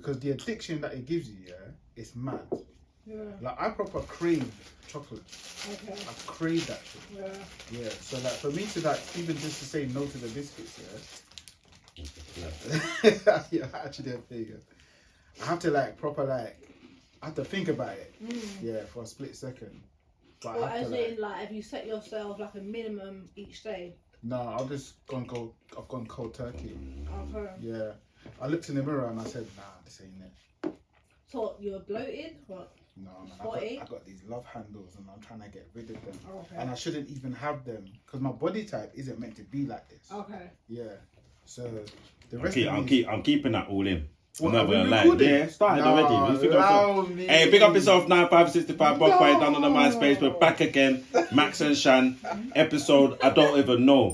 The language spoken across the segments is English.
because the addiction that it gives you, it's mad. Yeah. Like I proper crave chocolate. Okay. I crave that shit. Yeah. Yeah. So like for me to like even just to say no to the biscuits, yeah, actually a thing. I have to like proper like I have to think about it. Yeah, for a split second. But Or as in like have you set yourself like a minimum each day? No, I've gone cold turkey. Okay. Yeah. I looked in the mirror and I said, nah, this ain't it. So you're bloated? What? No, man, Spotty? I got these love handles and I'm trying to get rid of them. Okay. And I shouldn't even have them because my body type isn't meant to be like this. Okay. Yeah. So the rest of I'm keeping that all in. I'm What, not have we gonna lie. recorded? Yeah, started Nah, already. allow me. Hey, big up yourself, 9565 Bob Boy down on the MySpace. We're back again. Max and Shan, episode I don't even know.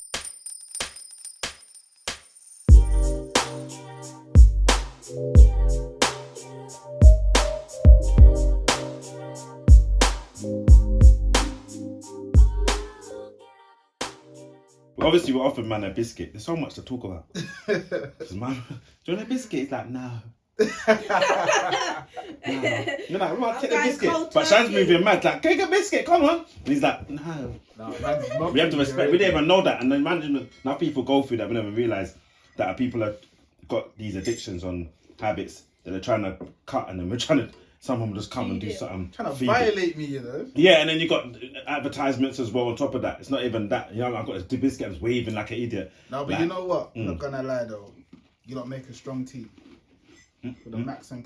Obviously, we're offering man a biscuit. There's so much to talk about. 'Cause man, do you want a biscuit? It's like, no. No. You're like, what? Take the biscuit. But Shan's moving mad. Like, take a biscuit, come on. And he's like, no. We have to respect. We didn't even know that. And then management, now people go through that. We never realise that people have got these addictions on habits that they're trying to cut. And then we're trying to, someone will just come and do something. Trying to violate me, you know? Yeah, and then you got advertisements as well on top of that. It's not even that. You know, I've got this biscuit, I was waving like an idiot. No, but like, you know what? I'm not gonna lie though. You don't make a strong tea. For the Max and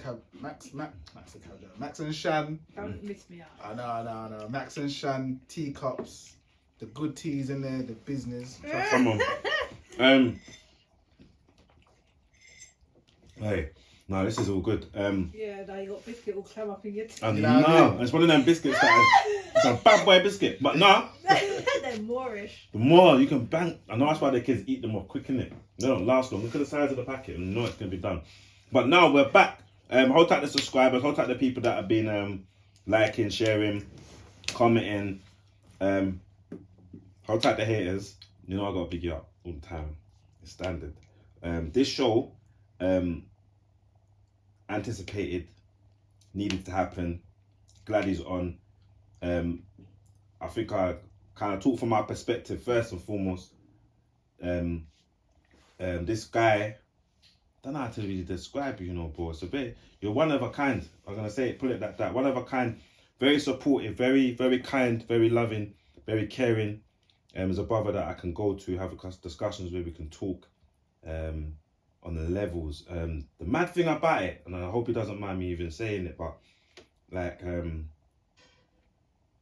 Shan. Don't miss me out. I know. Max and Shan teacups. The good teas in there, the business. Come on. Hey. No, this is all good. Yeah, now you got biscuit all clam up in your teeth. No, it's one of them biscuits it's a bad boy biscuit. But no. They're moreish. The more you can bang. I know that's why the kids eat them off quick, innit? They don't last long. Look at the size of the packet and you know it's going to be done. But now we're back. Hold tight the subscribers, hold tight the people that have been liking, sharing, commenting. Hold tight the haters. You know I got to big you up all the time. It's standard. This show, anticipated, needed to happen. Glad he's on. I think I kind of talk from my perspective first and foremost. This guy, I don't know how to really describe you, you know, bro. It's a bit, you're one of a kind. I'm gonna say it, put it like that. One of a kind, very supportive, very, very kind, very loving, very caring. There's a brother that I can go to, have discussions where we can talk on the levels. The mad thing about it, and I hope he doesn't mind me even saying it, but like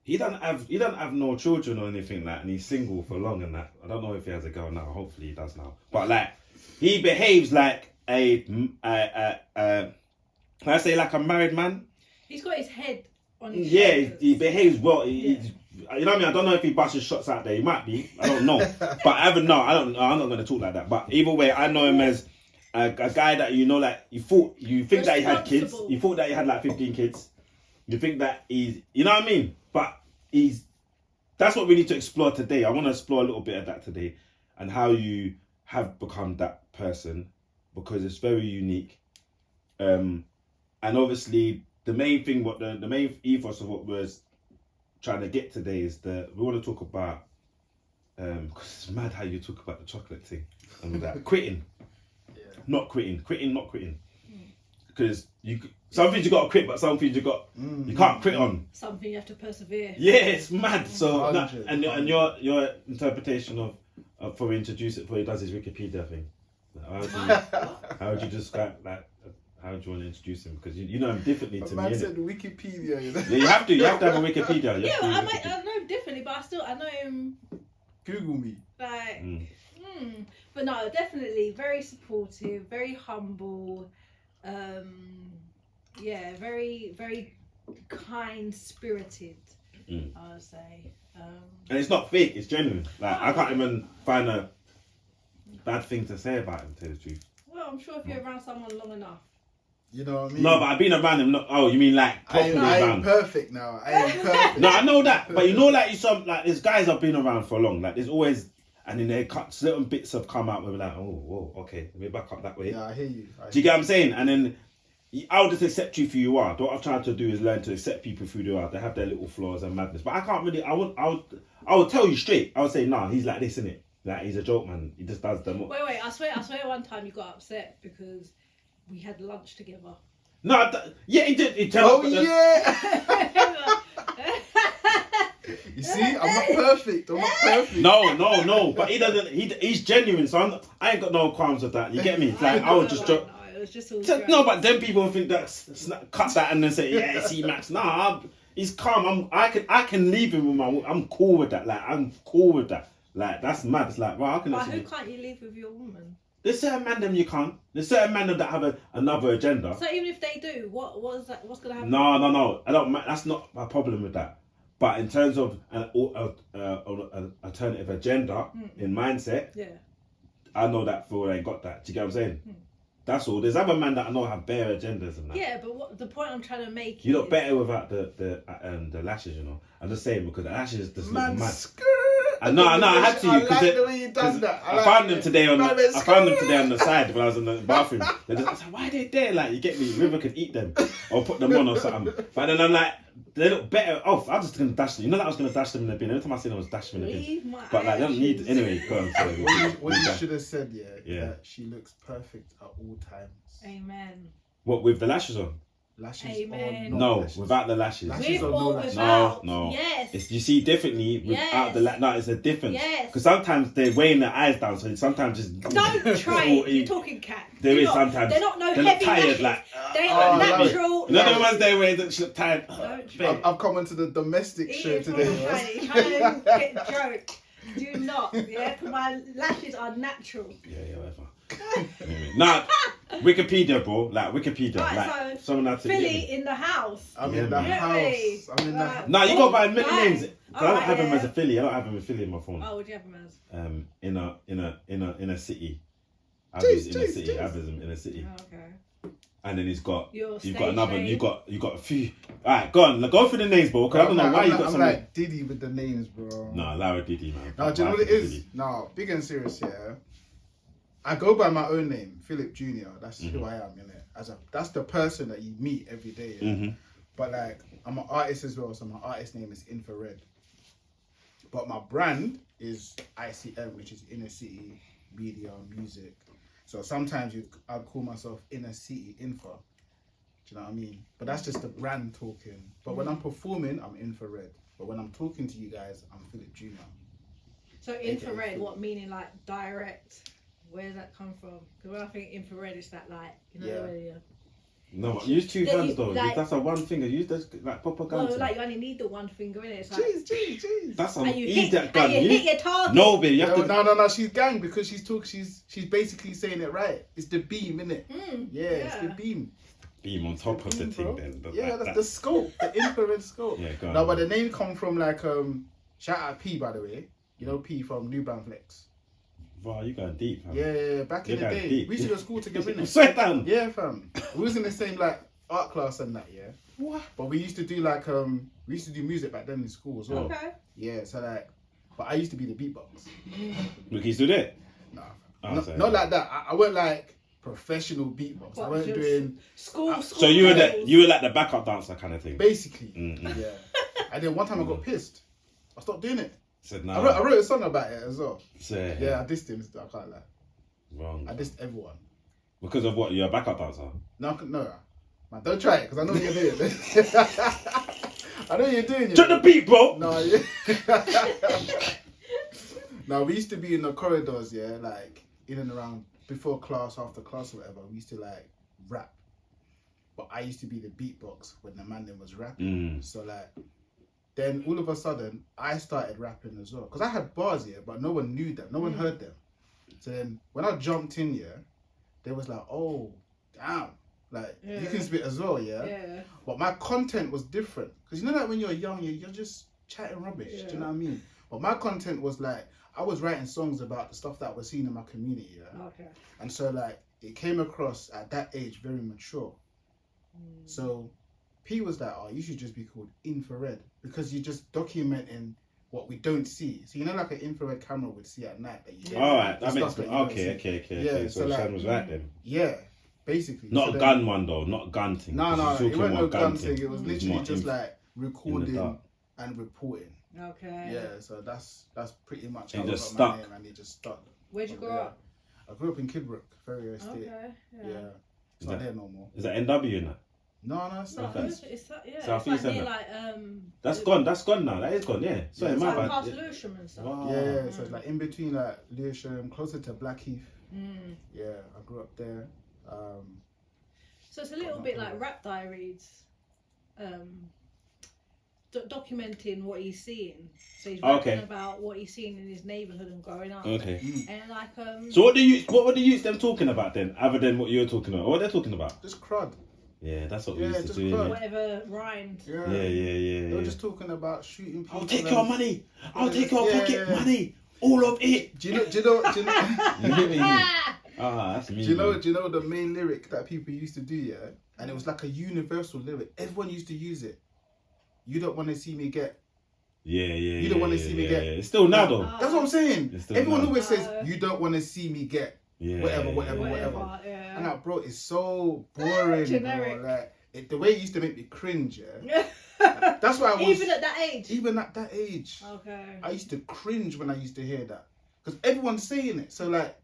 he doesn't have no children or anything like, and he's single for long and that. I don't know if he has a girl now. Hopefully he does now. But like he behaves like can I say like a married man? He's got his head on his shoulders. He behaves well. You know what I mean? I don't know if he busts shots out there. He might be. I don't know. But I'm not going to talk like that. But either way, I know him as a guy that, you know, like you think that he had kids. You thought that he had like 15 kids. You think that he's, you know what I mean? But that's what we need to explore today. I want to explore a little bit of that today and how you have become that person, because it's very unique. And obviously the main thing, what the main ethos of what we're trying to get today is we want to talk about, because it's mad how you talk about the chocolate thing and that quitting. Not quitting. Because some things you got to quit, but some things you can't quit on. Something you have to persevere. Yeah, it's mad. So and your interpretation of before we introduce it, before he does his Wikipedia thing, how would you describe that? How do you want to introduce him? Because you know him differently to me. Man said Wikipedia. You know? Yeah, you have to have a Wikipedia. I know him differently, but I know him. Google me. Like, but no, definitely very supportive, very humble. Very, very kind-spirited, I would say. And it's not fake, it's genuine. Like, I can't even find a bad thing to say about him, to tell the truth. Well, I'm sure if you're around someone long enough. You know what I mean? No, but I've been around him. Oh, you mean like properly around? I ain't perfect now. I ain't perfect. No, I know that. But you know, like, there's guys I've been around for long. Like, there's always... And then certain bits have come out where we're like, oh, whoa, okay, let me back up that way. Yeah, I hear you. Do you get what I'm saying? And then I'll just accept you for who you are. What I'm trying to do is learn to accept people for who they are. They have their little flaws and madness. But I can't really. I would tell you straight. I would say, nah, he's like this, innit? Like he's a joke, man. He just does them. Wait. I swear one time you got upset because we had lunch together. No, yeah, he did. He Oh yeah. You see, I'm not perfect. No. But he doesn't. He's genuine. So I ain't got no qualms with that. You get me? It's like I would just joke. It was just all No, but then people think that cut that and then say, yeah, see Max. Nah, he's calm. I can leave him with I'm cool with that. Like I'm cool with that. Like that's mad. It's like, well, how can But who can't you leave with your woman? There's certain man them you can't. There's certain man them that have another agenda. So even if they do, what's gonna happen? No. I don't. That's not a problem with that. But in terms of an alternative agenda in mindset, Yeah. I know that Phil ain't got that. Do you get what I'm saying? That's all. There's other men that I know have bare agendas and that. Yeah, but what the point I'm trying to make You is... look better without the lashes, you know. I'm just saying because the lashes just look mad. Skirt. I had to. I like the way you done that. I found them today on the side when I was in the bathroom. I was like, why are they there? Like, you get me? River could eat them or put them on or something. But then I'm like, they look better off. I was just gonna dash them. You know that I was gonna dash them in the bin. Every time I see them, I was dashing them in the bin. But like, they don't need anyway. Go on, sorry. What you should have said, that she looks perfect at all times. Amen. What, with the lashes on? Lashes Amen. on? No, lashes. without the lashes. With or lashes. without? No. Yes. You see differently without Yes. No, it's a difference. Yes. Because sometimes they're weighing their eyes down, so sometimes just... Don't try it. You're talking cat. There is sometimes. They're not They look heavy tired, lashes. like... They are natural. You know the ones they wear that look tired? Don't Babe. I've come into the domestic show today. Trying to get joke. Do not, yeah? 'Cause my lashes are natural. Yeah, whatever. Nah, Wikipedia, bro. Like, Wikipedia. Right, like, so someone had to Philly in the house. I'm Yeah, in the man. house. I'm in the house. Nah, you go by many Right. names. 'Cause I don't have him as a Philly. I don't have him as Philly in my phone. Oh, would you have him as? In a city. I have Jeez, him in a jeez, city. jeez. I have him in a city. Oh, okay. And then you've got Stage another. name. You got a few. Alright, go on. Go through the names, bro. Cause I don't know why you got I'm some. like Diddy with the names, bro. Nah, Lara Diddy, man. No, do you know what it is? No, big and serious, yeah. I go by my own name, Philip-Junior. That's who I am, innit? That's the person that you meet every day. Yeah? But like, I'm an artist as well, so my artist name is Infa-Red. But my brand is ICM, which is Inner City Media Music. So sometimes I'd call myself Inner City Infa. Do you know what I mean? But that's just the brand talking. But when I'm performing, I'm Infa-Red. But when I'm talking to you guys, I'm Philip-Junior. So infrared, what meaning like direct? Where does that come from? Because when I think infrared, it's that like, you know, where you... No, use two hands though. Like- That's a one finger. Use this like proper gun. Well, like you only need the one finger in it. It's like, Jeez. That's a and you easy hit, gun. and you hit your target. No, babe, you have to. No. She's gang because she's basically saying it right. It's the beam, innit? Yeah, it's the beam. Beam on top of the thing, then. Yeah, that's the scope, the infrared scope. Yeah, go on. No, but the name come from like shout out P, by the way. You know P from New Brand Flex. Wow, you going deep, fam. Yeah, back in the going day, deep. we used to go to school together, innit? Sweat down. Yeah, fam. We was in the same like art class and that, yeah. What? But we used to do like we used to do music back then in school as well. Okay. Yeah, so like, but I used to be the beatbox. Look, he's doing it. Nah, Oh, sorry. not like that. I weren't like professional beatbox. I What, weren't just doing school. So you were like the backup dancer kind of thing. basically. Mm-hmm. Yeah. And then one time I got pissed. I stopped doing it. Said no. I wrote a song about it as well. Say, Yeah, I dissed him. I can't lie. Wrong. I dissed everyone. Because of what? You're a backup dancer. No, man, don't try it because I know what you're doing. I know what you're doing. Drop the beat, bro. No, yeah. No, we used to be in the corridors, yeah, like in and around before class, after class, or whatever. We used to like rap, but I used to be the beatbox when the man then was rapping. So like, then all of a sudden I started rapping as well because I had bars, yeah, but no one knew them, no one heard them. So then when I jumped in, yeah, they was like, oh, damn. Like, you can spit as well, yeah? But my content was different. Because you know that when you're young, you're just chatting rubbish. Do you know what I mean? But my content was like, I was writing songs about the stuff that I was seeing in my community, yeah? Okay. And so like, it came across at that age very mature. So P was like, oh, you should just be called Infa-Red. Because you're just documenting what we don't see. So you know like an infrared camera would see at night. That you Alright, that the makes stuff sense. that you don't Okay. see. Yeah, So so like, Shan was right then. Yeah. basically. Not So a then- gun one though, not a gun thing. No, You're it talking wasn't more no gun thing. thing. It was It's literally more just in- like recording dark. and reporting. Okay. Yeah, so that's pretty much It how I got just my stuck. name, and it just stuck. Where'd you from grow there. up? I grew up in Kidbrook, Ferrier Estate. Okay. Yeah. It's not that- there no more. Is that NW in that? No, it's No, not. Okay. it's that, yeah. South it's East, like near isn't like That's gone. That's gone now. That is gone. Yeah. Sorry, Yeah, my It's like bad. past Yeah. Lewisham and stuff. Wow. Yeah, so it's like in between like Lewisham, closer to Blackheath. Mm. Yeah, I grew up there. So it's a little bit like Rap Diaries, documenting what he's seeing. So he's rapping about what he's seen in his neighbourhood and growing up. Okay. And like So what were the youths them talking about then, other than what you're talking about? What they're talking about? Just crud. Yeah, that's what we Yeah, used to just do. crud. innit? whatever rhymed. Yeah. Yeah. They were just talking about shooting people. I'll take and- your money. I'll take your Yeah, pocket yeah. money. All of it. Do you know? You hear me? That's me. Do you know? man. Do you know the main lyric that people used to do? Yeah, and it was like a universal lyric. Everyone used to use it. You don't want to see me get. Yeah. You don't wanna see me get- It's still now though. That's what I'm saying. It's still Everyone now. always says you don't want to see me get. Yeah. Whatever. Yeah. And like, bro, it's so boring, Generic. bro. Like the way it used to make me cringe. Yeah. That's why I was Even at that age. even at that age. Okay. I used to cringe when I used to hear that because everyone's saying it. So like,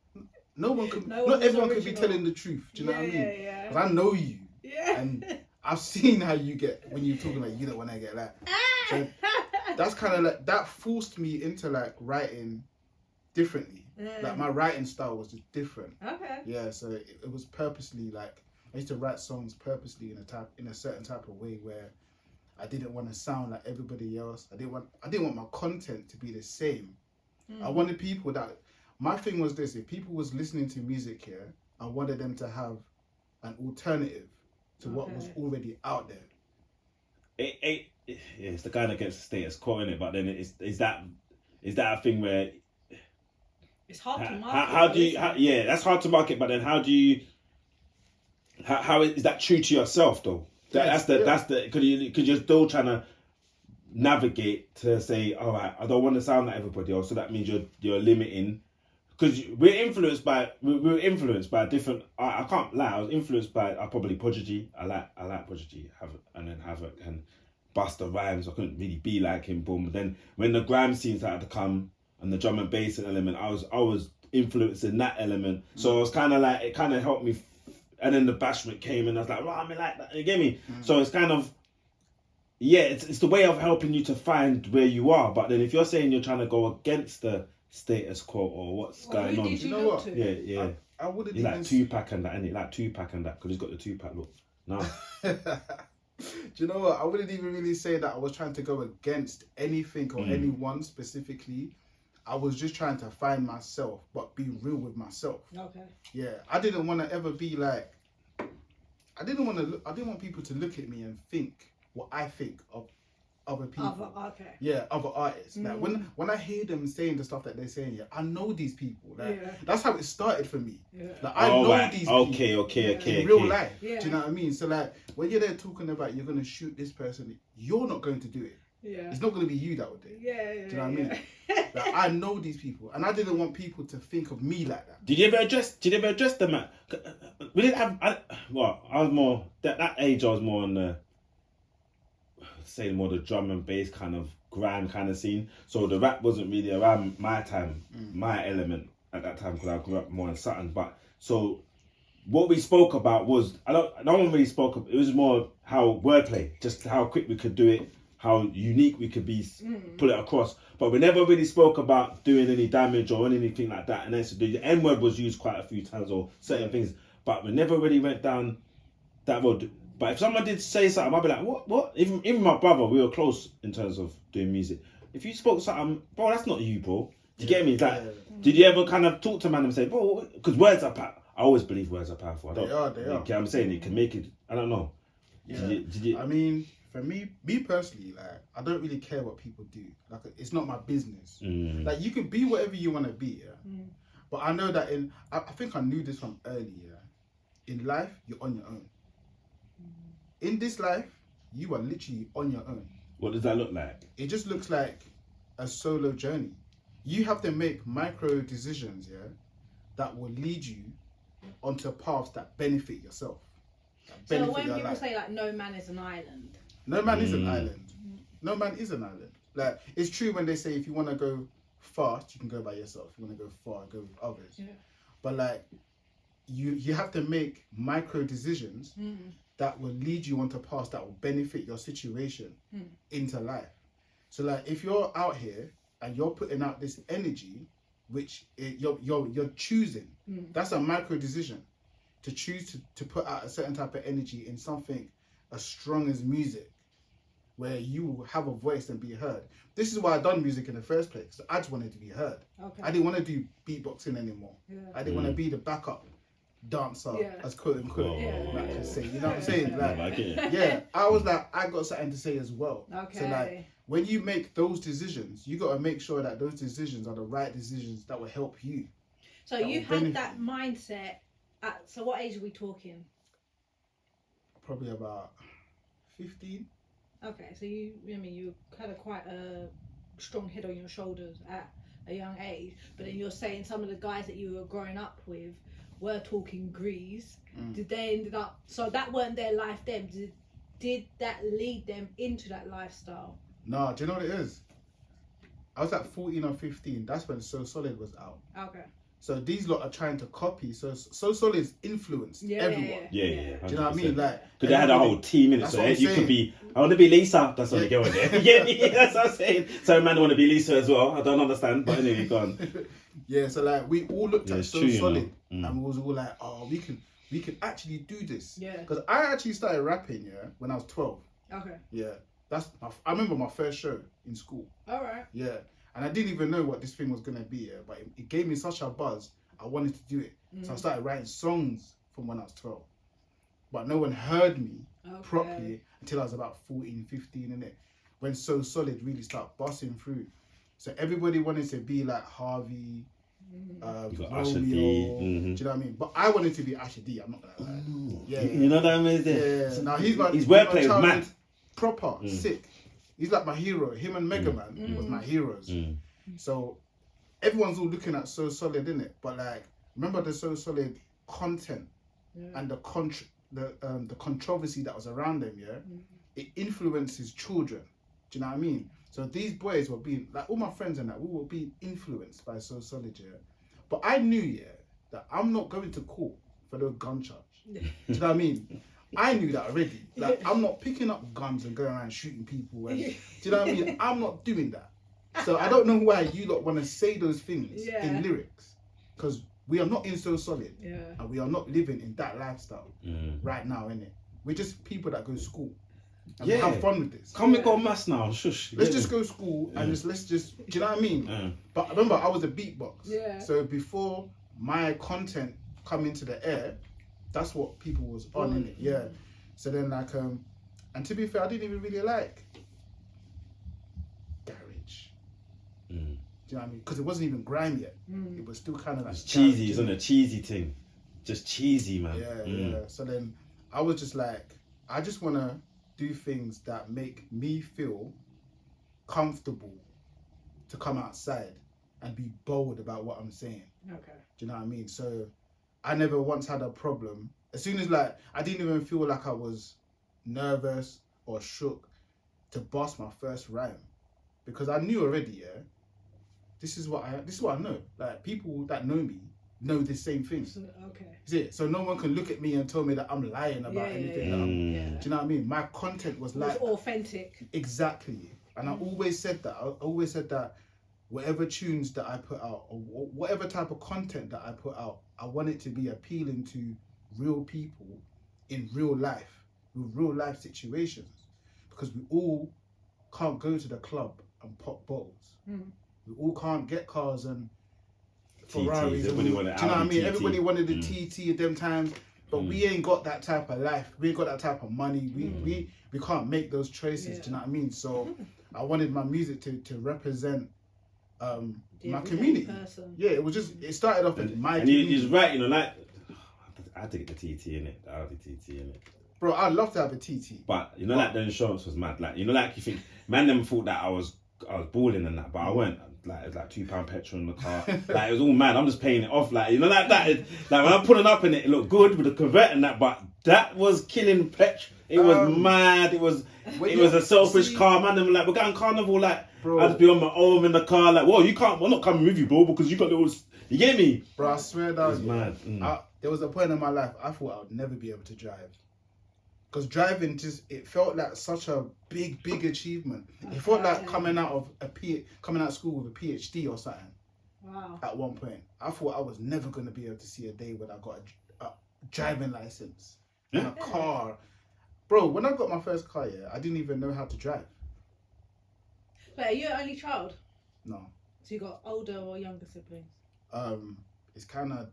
no one could, No one not was everyone could be original. telling the truth. Do you know what I mean? Yeah. 'Cause I know you, Yeah. and I've seen how you get when you're talking like you don't want to get like. So that's kind of like that forced me into like writing differently. Like my writing style was just different. Okay. Yeah, so it was purposely like I used to write songs purposely in a certain type of way where I didn't want to sound like everybody else. I didn't want my content to be the same. I wanted people that my thing was this: if people was listening to music here, I wanted them to have an alternative to what was already out there. It's the guy that gets the status quo in it, but then is that a thing where It's hard to market. how do you that's hard to market, but then how do you how is that true to yourself though? That's the because you're still trying to navigate to say, all right, I don't want to sound like everybody else, so that means you're limiting. Because we're influenced by different. I can't lie. I was influenced by probably Prodigy. I like Prodigy, and then Havoc and Busta Rhymes. I couldn't really be like him. Boom. But then when the grime scene started to come and the drum and bass element, I was influencing that element. So it was kind of like it kind of helped me. And then the bashment came, and I was like, "Well, I mean, like that." You get me? So it's kind of it's the way of helping you to find where you are. But then if you're saying you're trying to go against the status quo or what's going Who on. did you You know look what? to? Yeah. I wouldn't You even. like Tupac and that, innit? Like Tupac and that, because he's got the Tupac look. No. Do you know what? I wouldn't even really say that I was trying to go against anything or anyone specifically. I was just trying to find myself, but be real with myself. Okay. Yeah, I didn't want to ever be like. I didn't want people to look at me and think what I think of other people. Okay. Yeah, other artists. Like when I hear them saying the stuff that they're saying, yeah, I know these people. Like Yeah. that's how it started for me. Yeah. Like I know right. these people. Okay. In real life. Yeah. Do you know what I mean? So like when you're there talking about you're gonna shoot this person, you're not going to do it. Yeah. It's not gonna be you that would do it. Yeah. Do you know what I mean? Like I know these people, and I didn't want people to think of me like that. Did you ever address them? We didn't have. I was more that age. I was more on the more the drum and bass kind of grime kind of scene. So the rap wasn't really around my time, my element at that time because I grew up more in Sutton. But so what we spoke about was no one really spoke. It was more how wordplay, just how quick we could do it, how unique we could be, put it across. But we never really spoke about doing any damage or anything like that. And then so the N word was used quite a few times or certain things, but we never really went down that road. But if someone did say something, I'd be like, what? Even my brother, we were close in terms of doing music. If you spoke something, bro, that's not you, bro. Do you get me? Like, did you ever kind of talk to man and say, bro, because words are powerful. I always believe words are powerful. They are. You know, I'm saying you can make it. I don't know. Yeah. Did you, I mean, for me personally, like I don't really care what people do. Like it's not my business. Like you can be whatever you want to be, yeah. But I know that I think I knew this from early, yeah. In life, you're on your own. In this life, you are literally on your own. what does that look like? It just looks like a solo journey. You have to make micro decisions, yeah, that will lead you onto paths that benefit yourself. That So benefit when your people life. say like no man is an island. No man is an island. No man is an island. Like, it's true when they say if you want to go fast, you can go by yourself. If you want to go far, go with others. Yeah. But like, you have to make micro decisions that will lead you onto paths that will benefit your situation into life. So like, if you're out here and you're putting out this energy, which you're choosing, that's a micro decision. To choose to put out a certain type of energy in something as strong as music, where you have a voice and be heard. This is why I done music in the first place. I just wanted to be heard. Okay. I didn't want to do beatboxing anymore. Yeah. I didn't want to be the backup dancer, as quote unquote. Yeah. Like to say, you know what I'm saying? I like it. Yeah, I was like, I got something to say as well. Okay. So like, when you make those decisions, you got to make sure that those decisions are the right decisions that will help you. So that you will had benefit that mindset at, so what age are we talking? Probably about 15. Okay, so you had quite a strong head on your shoulders at a young age, but then you're saying some of the guys that you were growing up with were talking Greece. Did they ended up, so that weren't their life then, did that lead them into that lifestyle? Nah, do you know what it is? I was at 14 or 15. That's when So Solid was out. Okay. So these lot are trying to copy. So Solid's influenced everyone. Yeah. Do you know what I mean? Like, because they had a whole team in it, That's so what I'm you could saying. be. I want to be Lisa. That's what they go in there. yeah, that's what I'm saying. So man, want to be Lisa as well. I don't understand, but anyway, go on. Yeah, so like we all looked at it's So true, you Solid, know. and we was all like, oh, we can actually do this. Yeah. Because I actually started rapping, when I was 12. Okay. Yeah, I remember my first show in school. All right. Yeah, and I didn't even know what this thing was gonna be. But it gave me such a buzz. I wanted to do it, so I started writing songs from when I was 12. But no one heard me properly until I was about 14, 15, innit? When So Solid really started busting through. So everybody wanted to be like Harvey, You got Romeo, Usher D. do you know what I mean? But I wanted to be Usher D, I'm not gonna lie. Yeah, You know what I mean? yeah. Now he's my his wordplay is childhood mad. proper, sick. He's like my hero. Him and Mega Man was my heroes. So everyone's all looking at So Solid, innit? But like, remember the So Solid content and the controversy that was around them, it influences children. Do you know what I mean? So these boys were being, like all my friends and that, we were being influenced by So Solid, But I knew, that I'm not going to court for the gun charge. Do you know what I mean? I knew that already. Like, I'm not picking up guns and going around shooting people. And, do you know what I mean? I'm not doing that. So I don't know why you lot want to say those things in lyrics. Because we are not in So Solid. And we are not living in that lifestyle right now, innit? We're just people that go to school. And have fun with this. Can we go mass now? Shush. Let's just go to school and let's just, do you know what I mean? But remember, I was a beatbox. Yeah. So before my content come into the air, that's what people was on, innit? Yeah. So then like, and to be fair, I didn't even really like garage. Do you know what I mean? Because it wasn't even grime yet. It was still kind of like It's cheesy, garage, it's on a cheesy thing. Just cheesy, man. Yeah. So then I was just like, I just want to do things that make me feel comfortable to come outside and be bold about what I'm saying. Okay. Do you know what I mean? So I never once had a problem. As soon as like, I didn't even feel like I was nervous or shook to bust my first rhyme, because I knew already, this is what I know. Like, people that know me know the same thing. Okay. Is it? So no one can look at me and tell me that I'm lying about anything. That I'm, do you know what I mean? My content was like authentic. Exactly. And I always said that. I always said that whatever tunes that I put out, or whatever type of content that I put out, I want it to be appealing to real people in real life, with real life situations. Because we all can't go to the club and pop bottles. We all can't get cars and Ferraris. Everybody wanted, do you know what I mean? TT. Everybody wanted the TT at them times, but we ain't got that type of life. We ain't got that type of money. We can't make those choices. Do you know what I mean? So I wanted my music to represent my community. Person. Yeah, it started off as my and community. he's right, you know, like I had to get the TT in it, the Audi TT in it. Bro, I'd love to have a TT. But you know, like the insurance was mad. Like, you know, like you think man them thought that I was I was balling and that, but I weren't. Like, it was like £2 petrol in the car. Like, it was all mad. I'm just paying it off. Like, you know, like that. Like, when I'm pulling up in it, it looked good with the convert and that, but that was killing petrol. It was mad. It was a selfish car, man. They were like, we're going carnival, like, bro, I'd be on my own in the car, like, whoa, you can't, I'm not coming with you, bro, because you got little, you get me? Bro, I swear that was mad. There was a point in my life I thought I would never be able to drive. Because driving it felt like such a big achievement. It felt like coming out of school with a PhD or something. Wow. At one point, I thought I was never going to be able to see a day when I got a driving license and a car. Bro, when I got my first car, I didn't even know how to drive. Wait, are you an only child? No. So you got older or younger siblings? It's kind of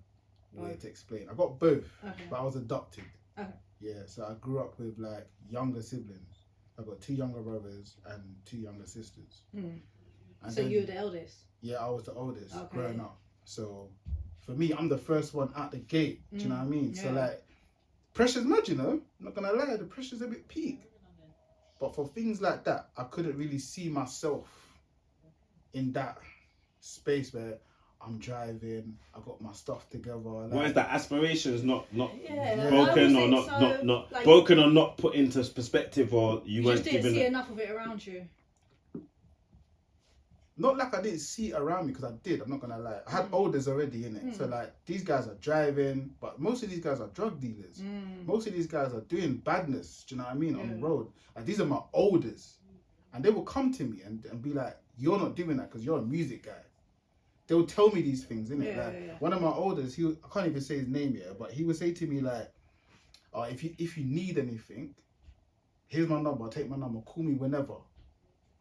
weird to explain. I got both, but I was adopted. Okay. Yeah, so I grew up with like younger siblings. I got 2 younger brothers and 2 younger sisters. Mm. And so then, you were the eldest? Yeah, I was the oldest growing up. So for me, I'm the first one out the gate. Do you know what I mean? Yeah. So like, pressure's mad, you know? I'm not gonna lie, the pressure's a bit peak. But for things like that, I couldn't really see myself in that space where I'm driving, I got my stuff together. Like, what is that? Aspirations not broken or not like, broken or not put into perspective, or you weren't just didn't given see enough of it around you. Not like I didn't see it around me, because I did. I'm not gonna lie. I had olders already in it, so like these guys are driving, but most of these guys are drug dealers. Most of these guys are doing badness. Do you know what I mean? On the road. Like, these are my olders, and they will come to me and be like, "You're not doing that because you're a music guy." They will tell me these things, innit? One of my olders, I can't even say his name yet, but he would say to me like, if you need anything, here's my number, take my number, call me whenever.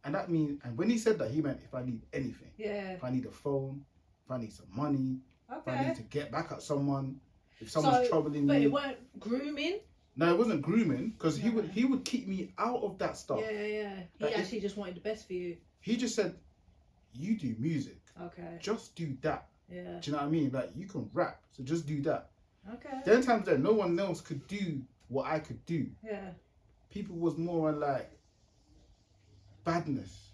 And that means, and when he said that, he meant if I need anything. Yeah. If I need a phone, if I need some money, if I need to get back at someone, if someone's troubling me. But it weren't grooming? No, it wasn't grooming, because he would keep me out of that stuff. Yeah. He actually just wanted the best for you. He just said, you do music. Okay. Just do that. Yeah. Do you know what I mean? Like, you can rap, so just do that. Okay. There are times that no one else could do what I could do. Yeah. People was more on like badness.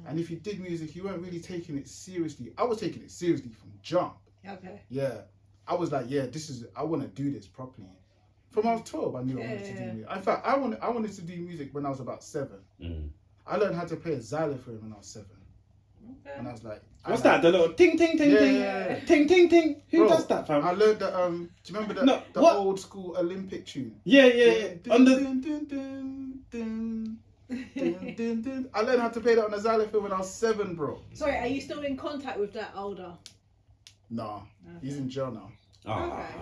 And if you did music, you weren't really taking it seriously. I was taking it seriously from jump. Okay. Yeah. I was like, I want to do this properly. From I was 12, I knew I wanted to do music. In fact, I wanted to do music when I was about 7. I learned how to play a xylophone when I was 7. Okay. And I was like, what's that? The little ting ting ting ting ting ting ting. Who does that, fam? I learned that. Do you remember the old school Olympic tune? Yeah. I learned how to play that on a xylophone when I was 7, bro. Sorry, are you still in contact with that older? Nah, he's in jail now.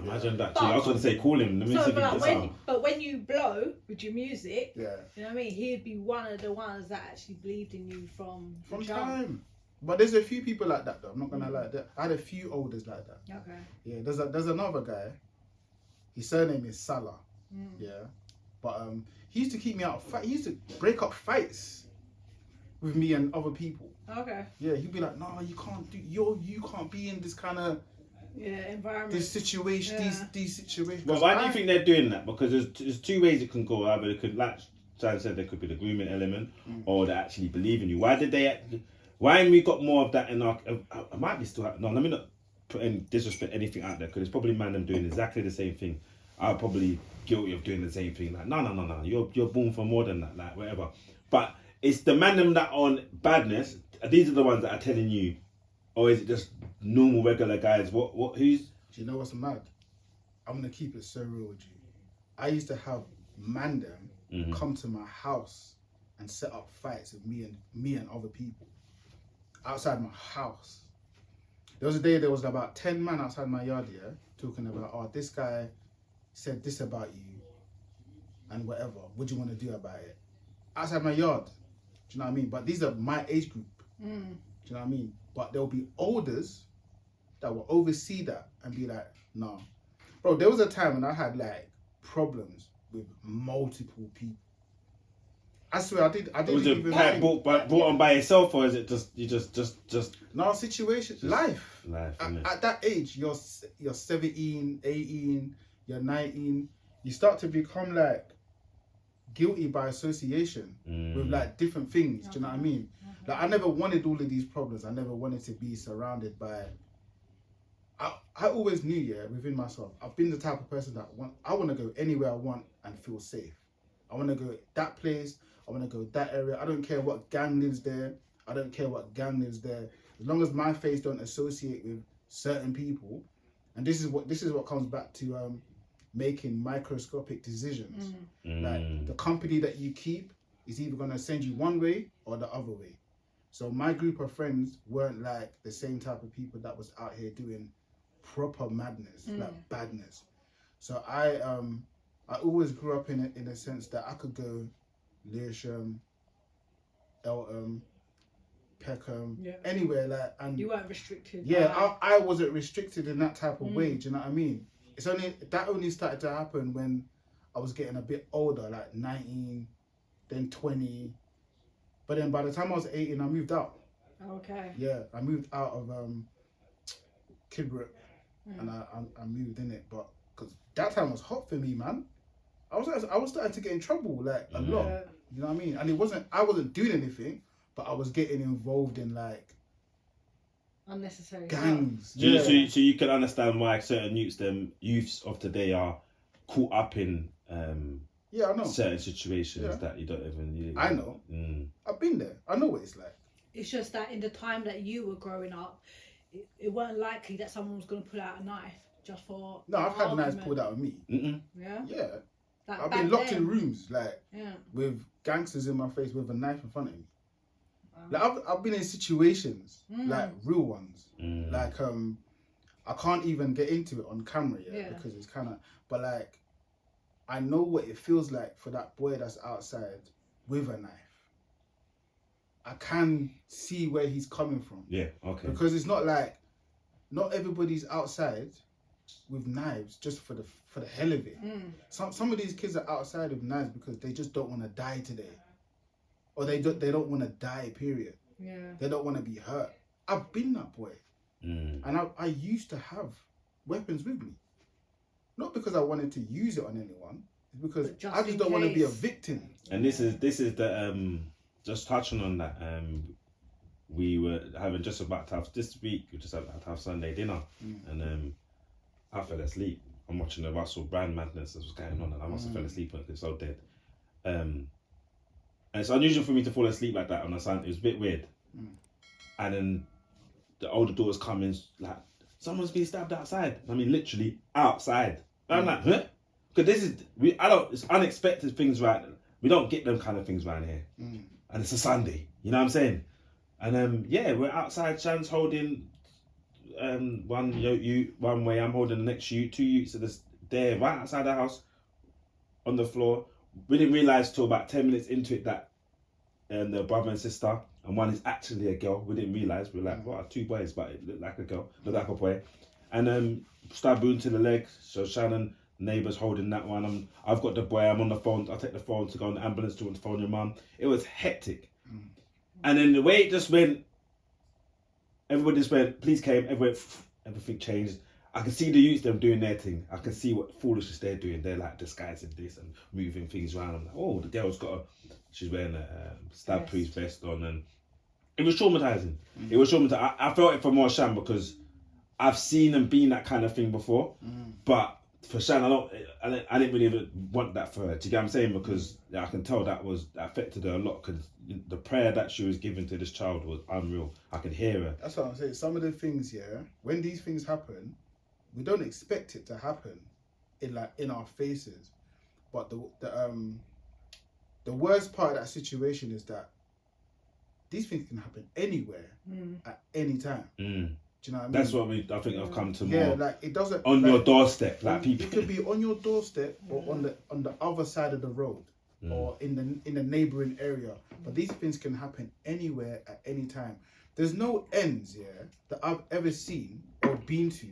Imagine that. I was going to say, call him. Let me see if he gets out. But when you blow with your music, you know what I mean? He'd be one of the ones that actually believed in you from time. But there's a few people like that, though. I'm not gonna lie. I had a few olders like that. Okay. Yeah, there's another guy. His surname is Salah. Yeah, but he used to keep me out of fight. He used to break up fights with me and other people. Okay. Yeah, he'd be like, "No, you can't do. You can't be in this kind of environment. This situation. These situations." Well, why do you think they're doing that? Because there's 2 ways it can go. Either they could, like Shan said, there could be the grooming element, or they actually believe in you. Why did they? Why haven't we got more of that in our... I might be still... No, let me not put any disrespect anything out there, because it's probably man them doing exactly the same thing. I'm probably guilty of doing the same thing. Like, no. You're born for more than that, like, whatever. But it's the man them that on badness, these are the ones that are telling you, or is it just normal, regular guys? Who's... Do you know what's mad? I'm going to keep it so real with you. I used to have man them come to my house and set up fights with me and other people. Outside my house. There was a day there was about 10 men outside my yard, talking about, this guy said this about you and whatever. What do you want to do about it? Outside my yard. Do you know what I mean? But these are my age group. Do you know what I mean? But there'll be elders that will oversee that and be like, no. Bro, there was a time when I had like problems with multiple people. I swear, I didn't even think... brought on by yourself, or is it just... No, situation, life. Life, at that age, you're 17, 18, you're 19, you start to become like guilty by association with like different things. Do you know what I mean? Like, I never wanted all of these problems. I never wanted to be surrounded by. I always knew, within myself, I've been the type of person that I want to go anywhere I want and feel safe. I want to go that place. I want to go that area. I don't care what gang lives there. I don't care what gang lives there. As long as my face don't associate with certain people, and this is what comes back to making microscopic decisions. Like, the company that you keep is either gonna send you one way or the other way. So my group of friends weren't like the same type of people that was out here doing proper madness, like badness. So I always grew up in a sense that I could go Lewisham, Eltham, Peckham, anywhere, like, and you weren't restricted. I wasn't restricted in that type of way. Do you know what I mean? That only started to happen when I was getting a bit older, like 19, then 20. But then by the time I was 18, I moved out. Okay. Yeah, I moved out of Kidbrooke, and I moved in it. But because that time was hot for me, man. I was starting to get in trouble, like, a lot. You know what I mean? And I wasn't doing anything, but I was getting involved in, like, unnecessary gangs. So you can understand why certain youths of today are caught up in I know certain situations that you don't even. I know. I've been there. I know what it's like. It's just that in the time that you were growing up, it weren't likely that someone was going to pull out a knife just for. No, I've had knives pulled out of me. Yeah. Yeah. Like, I've been locked in rooms, like, with gangsters in my face with a knife in front of me. Like, I've been in situations, like, real ones. Like, I can't even get into it on camera yet because it's kind of, but, like, I know what it feels like for that boy that's outside with a knife. I can see where he's coming from. Yeah, okay. Because it's not like, not everybody's outside with knives just for the hell of it. Some of these kids are outside with knives because they just don't want to die today, or they don't want to die. Period. Yeah. They don't want to be hurt. I've been that boy, and I used to have weapons with me, not because I wanted to use it on anyone. It's because I just don't want to be a victim. And this is the just touching on that. We were having just about to have this week. We just about to have Sunday dinner, and I fell asleep. I'm watching the Russell Brand madness that was going on, and I must have fell asleep because it's so dead. And it's unusual for me to fall asleep like that on a Sunday. It was a bit weird. And then the older daughter's coming, like, someone's being stabbed outside. I mean, literally outside. And I'm like, huh? Because it's unexpected things, right? We don't get them kind of things around here. And it's a Sunday, you know what I'm saying? And we're outside. Shan's holding one way. I'm holding the next ute. 2 utes are there right outside the house on the floor. We didn't realise till about 10 minutes into it that the brother and sister, and one is actually a girl. We didn't realise. We were like, what, 2 boys, but it looked like a girl, looked like a boy. And stab wound to the leg. So Shannon, neighbour's holding that one. I've got the boy. I'm on the phone. I take the phone to go on the ambulance to phone your mum. It was hectic. And then the way it just went, everybody just went, police came, everything changed. I can see the youths, them doing their thing. I can see what foolishness they're doing. They're like disguising this and moving things around. I'm like, oh, the girl's she's wearing a stab priest vest on, and it was traumatizing. It was traumatizing. I felt it for more Shan because I've seen and been that kind of thing before, but for Shan, I didn't really even want that for her. Do you get what I'm saying? Because I can tell that affected her a lot, because the prayer that she was giving to this child was unreal. I could hear her. That's what I'm saying. Some of the things, when these things happen, we don't expect it to happen in our faces. But the worst part of that situation is that these things can happen anywhere at any time. Do you know what I mean? That's what I think I've come to more. Yeah, like, it doesn't on your doorstep, like people. It could be on your doorstep or on the other side of the road, or in the neighboring area. But these things can happen anywhere at any time. There's no ends that I've ever seen or been to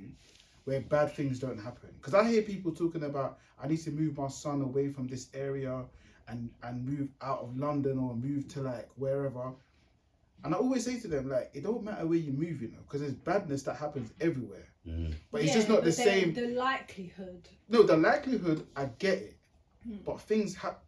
where bad things don't happen. Because I hear people talking about, I need to move my son away from this area and move out of London or move to, like, wherever. And I always say to them, like, it don't matter where you move, because there's badness that happens everywhere. But it's just not the same. The likelihood. No, the likelihood, I get it. but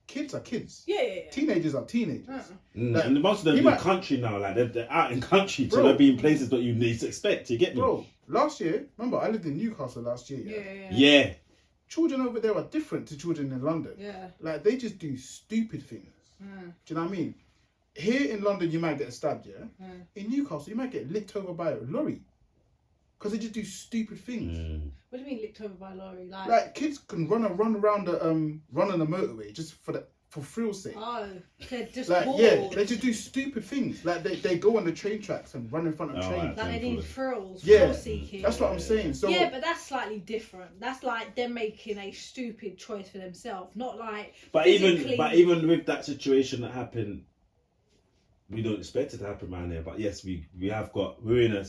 kids are kids. Yeah. Teenagers are teenagers. Like, and most of them he in might- country now, like they're out in country, so Bro. they'll be in places that you least expect. You get me? Bro, last year, remember I lived in Newcastle last year. Yeah. Children over there are different to children in London. Yeah. Like they just do stupid things. Do you know what I mean? Here in London, you might get stabbed. Yeah. In Newcastle, you might get licked over by a lorry because they just do stupid things. What do you mean licked over by a lorry? Like kids can run around the run on the motorway just for thrill's sake. Oh, they're just Like bored. yeah, they just do stupid things. Like they go on the train tracks and run in front of trains. Like they need thrills, Yeah, thrill seeking. That's what I'm saying. So yeah, but that's slightly different. That's like them making a stupid choice for themselves, not like. But physically... even with that situation that happened, we don't expect it to happen around here. But yes, we're in a.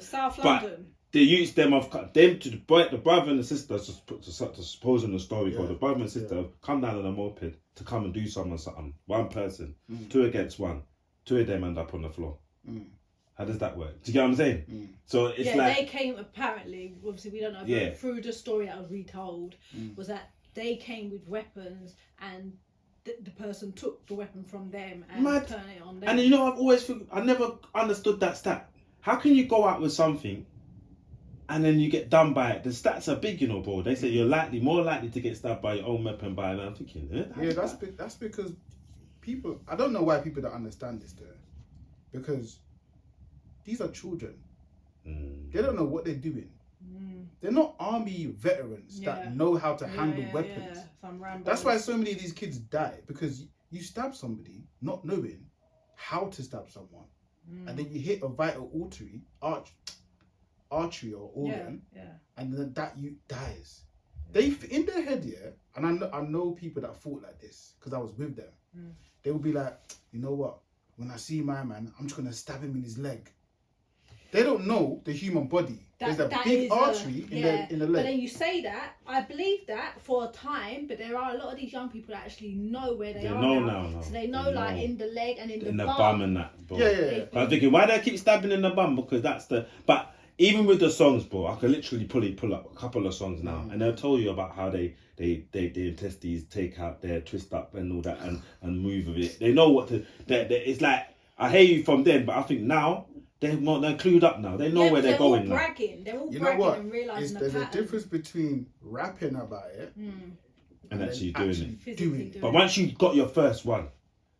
South but London. The youths them to the brother and the sister to suppose in the story called the brother and sister have come down on a moped to come and do something. One person, 2 against 1, 2 of them end up on the floor. How does that work? Do you get what I'm saying? So it's like they came apparently. Obviously, we don't know. But through the story that was retold, was that they came with weapons and the person took the weapon from them and turned it on them. And you know, I never understood that stat. How can you go out with something and then you get done by it? The stats are big, you know, bro. They say you're more likely to get stabbed by your own weapon by, and I'm thinking, that's because people. I don't know why people don't understand this, though, because these are children. They don't know what they're doing. They're not army veterans that know how to handle weapons. That's why so many of these kids die, because you stab somebody not knowing how to stab someone, and then you hit a vital artery or organ, and then that you dies. They in their head, and I know people that thought like this because I was with them. They would be like, you know what? When I see my man, I'm just gonna stab him in his leg. They don't know the human body. There's a big artery in the leg. But then you say that, I believe that for a time, but there are a lot of these young people that actually know where they are now. So they know like in the leg and in the bum and that. Bro. Yeah. I was thinking, why do I keep stabbing in the bum? Because that's the. But even with the songs, bro, I could literally pull up a couple of songs now, and they'll tell you about how they test these, take out their twist up and all that, and move with it. They know what to. It's like I hear you from then, but I think now. They're clued up now. They know where they're going. They're all bragging and realising There's a difference between rapping about it and actually doing it. But once you got your first one,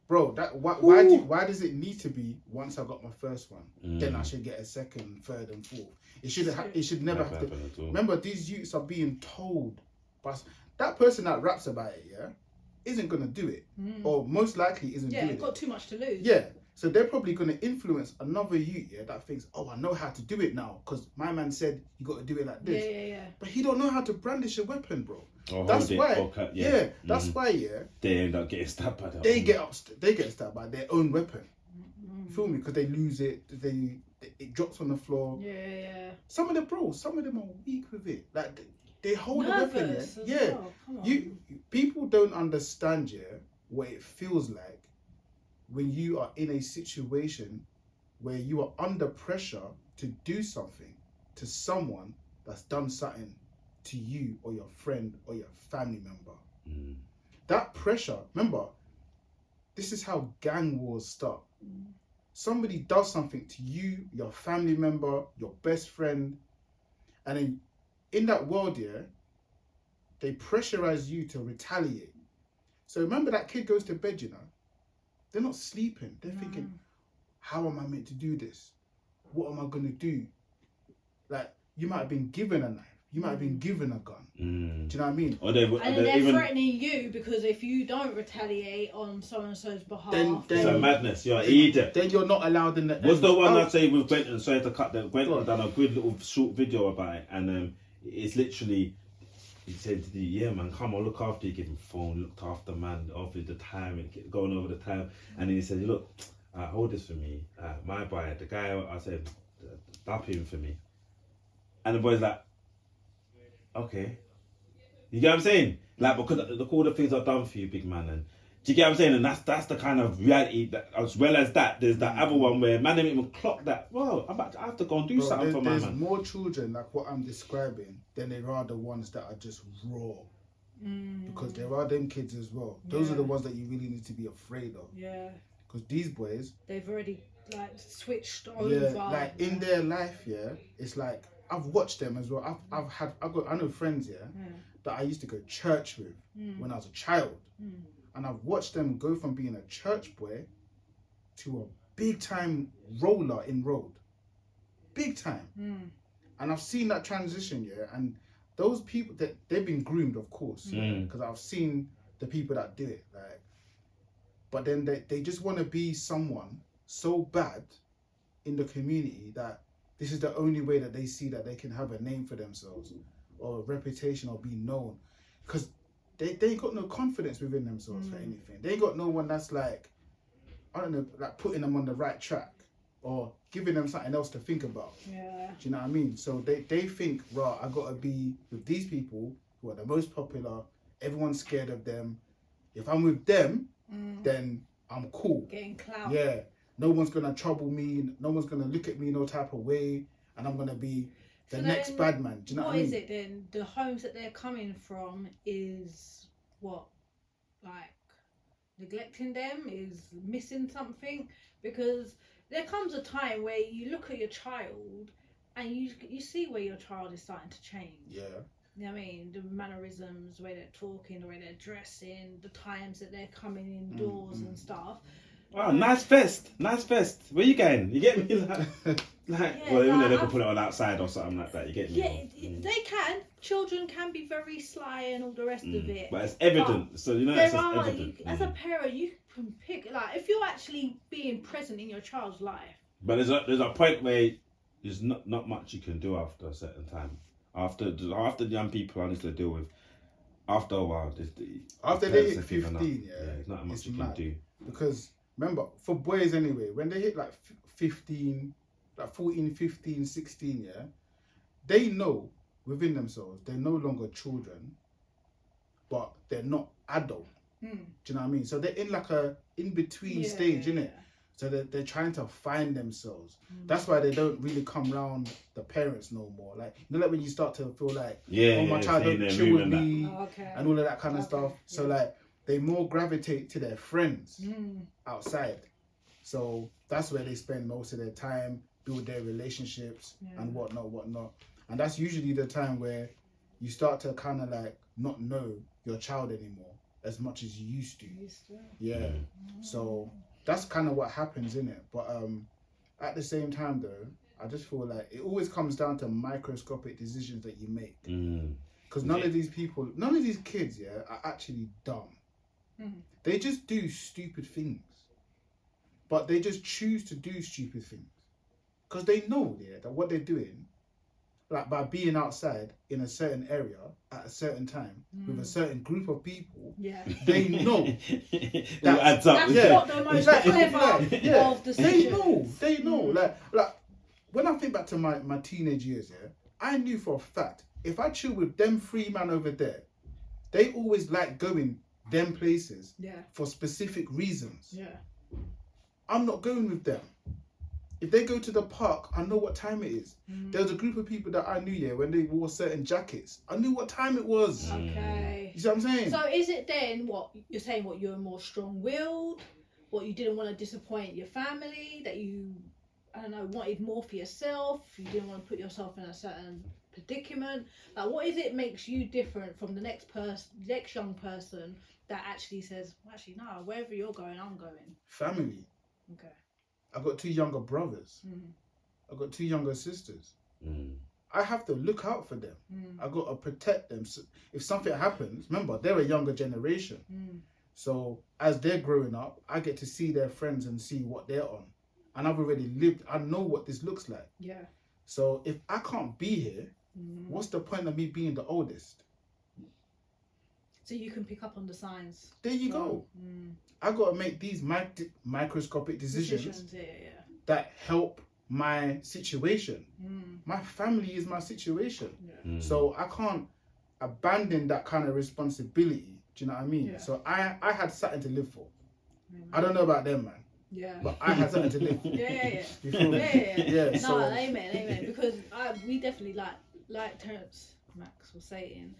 bro, why does it need to be once I got my first one, then I should get a second, third, and fourth? It should never have to. Remember, these youths are being told, but that person that raps about it, isn't gonna do it, or most likely isn't doing it. Yeah, got too much to lose. Yeah. So they're probably going to influence another youth that thinks, oh, I know how to do it now because my man said you got to do it like this. Yeah. But he don't know how to brandish a weapon, bro. That's why. That's why. They end up getting stabbed by that. They get stabbed by their own weapon. You feel me? Because they lose it. It drops on the floor. Yeah. Some of them are weak with it. Like they hold nervous a weapon. Yeah. Well. Come on. People don't understand what it feels like when you are in a situation where you are under pressure to do something to someone that's done something to you or your friend or your family member. That pressure, remember, this is how gang wars start. Somebody does something to you, your family member, your best friend, and then in that world, they pressurize you to retaliate. So remember that kid goes to bed, they're not sleeping. They're thinking, how am I meant to do this? What am I going to do? Like, you might have been given a knife. You might have been given a gun. Do you know what I mean? Or they're threatening you because if you don't retaliate on so-and-so's behalf... Then it's a madness. You're an idiot. Then you're not allowed in the... What's the one I say with Gwenton? Sorry to cut that. Gwenton done a good little short video about it. And it's literally... He said to the man, come on, look after you, give him phone, looked after man, over the time, and going over the time. And then he said, look, hold this for me. My boy, the guy, I said, dap him for me. And the boy's like, okay. You get what I'm saying? Like, because look all the things I've done for you, big man. And do you get what I'm saying? And that's the kind of reality that, as well as that, there's that other one where man didn't even clock that. Well, I have to go and do something for my man. There's more children like what I'm describing than there are the ones that are just raw. because there are them kids as well. Those are the ones that you really need to be afraid of. Yeah. Because these boys, they've already like switched over. Yeah, like in their life, yeah, it's like I've watched them as well. I know friends, that I used to go to church with when I was a child, and I've watched them go from being a church boy to a big time roller in road, big time, and I've seen that transition, and those people that they've been groomed, of course, because I've seen the people that do it, like, but then they just want to be someone so bad in the community that this is the only way that they see that they can have a name for themselves or a reputation or be known, because they ain't got no confidence within themselves for anything. They ain't got no one that's like, I don't know, like putting them on the right track or giving them something else to think about. Yeah. Do you know what I mean? So they think, right, I gotta be with these people who are the most popular, everyone's scared of them. If I'm with them, then I'm cool. Getting clout. Yeah. No one's gonna trouble me, no one's gonna look at me no type of way, and I'm gonna be the next bad man. Do you know what I mean? What is it then? The homes that they're coming from is what? Like neglecting them, is missing something? Because there comes a time where you look at your child and you see where your child is starting to change. Yeah. You know what I mean? The mannerisms, the way they're talking, the way they're dressing, the times that they're coming indoors and stuff. Oh, nice vest. Where you going? You get me? Well, even though they can put it on outside or something like that, you get me? Yeah, they can. Children can be very sly and all the rest of it. But it's evident. So, you know, it's just There are, evident. as a parent, you can pick, like, if you're actually being present in your child's life. But there's a point where there's not much you can do after a certain time. After the young people I need to deal with, after a while, after they hit 15, there's not much you can do. Because remember, for boys anyway, when they hit like 15, like 14, 15, 16, they know within themselves they're no longer children, but they're not adult. Do you know what I mean? So they're in like a in-between stage, innit? So they're trying to find themselves. That's why they don't really come around the parents no more. Like, you know, like when you start to feel like, my child don't chill with me, and all of that kind of stuff. So like, they more gravitate to their friends outside. So that's where they spend most of their time, build their relationships and whatnot. And that's usually the time where you start to kind of like not know your child anymore as much as you used to. Yeah. So that's kind of what happens, innit? But at the same time though, I just feel like it always comes down to microscopic decisions that you make. Because none of these kids, are actually dumb. They just do stupid things. But they just choose to do stupid things. Because they know that what they're doing, like by being outside in a certain area at a certain time with a certain group of people, they know that adds up. That's not the most clever of decisions. They know. Like when I think back to my teenage years, I knew for a fact if I chill with them three man over there, they always like going them places for specific reasons. I'm not going with them. If they go to the park, I know what time it is. There was a group of people that I knew when they wore certain jackets. I knew what time it was. Okay. You see what I'm saying? So is it then what you're saying? What you're more strong-willed? What you didn't want to disappoint your family? That you, I don't know, wanted more for yourself? You didn't want to put yourself in a certain predicament? Like, what is it makes you different from the next young person that actually says, well, actually, no, wherever you're going, I'm going? Family. Okay. I've got 2 younger brothers. I've got 2 younger sisters. I have to look out for them. I've got to protect them. So if something happens, remember, they're a younger generation. So as they're growing up, I get to see their friends and see what they're on. And I've already lived, I know what this looks like. So if I can't be here, what's the point of me being the oldest? So you can pick up on the signs. There you go. I got to make these microscopic decisions that help my situation. My family is my situation. So I can't abandon that kind of responsibility. Do you know what I mean? So I had something to live for. I don't know about them, man. But I had something to live for. You feel me? No, so, amen. Because we definitely, like Terrence Max was saying,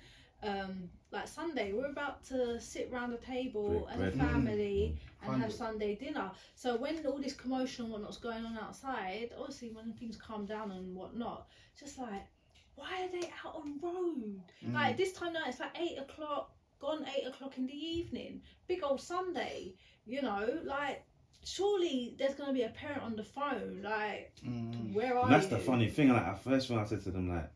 like Sunday, we're about to sit around the table as a Bread. family and have 100. Sunday dinner. So when all this commotion and whatnot's going on outside, obviously when things calm down and whatnot, just like, why are they out on road? Like this time now, it's like 8 o'clock, gone 8 o'clock in the evening. Big old Sunday, you know, like surely there's gonna be a parent on the phone, like, where are And that's you? the funny thing. Like, at first when I said to them, like,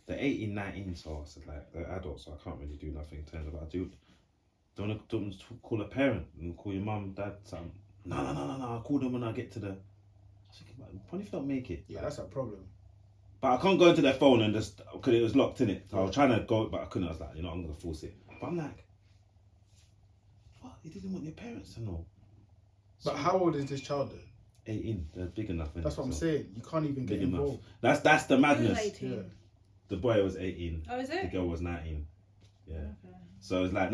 they're 18, 19, so I said, like, they're adults, so I can't really do nothing in terms of, I do. Don't want to call a parent and call your mum, dad, son. No. I'll call them when I get to the. I was thinking, what if you don't make it? Yeah, that's a problem. But I can't go into their phone and just, because it was locked in it. So I was trying to go, but I couldn't. I was like, you know, I'm going to force it. But I'm like, what? You didn't want your parents to know. But how old is this child then? 18, they're big enough. innit? That's what I'm So, saying. You can't even get big enough. involved. That's the Who's madness. 18? Yeah. The boy was 18. Oh, is The it? girl was 19. Yeah. Okay. So it's like,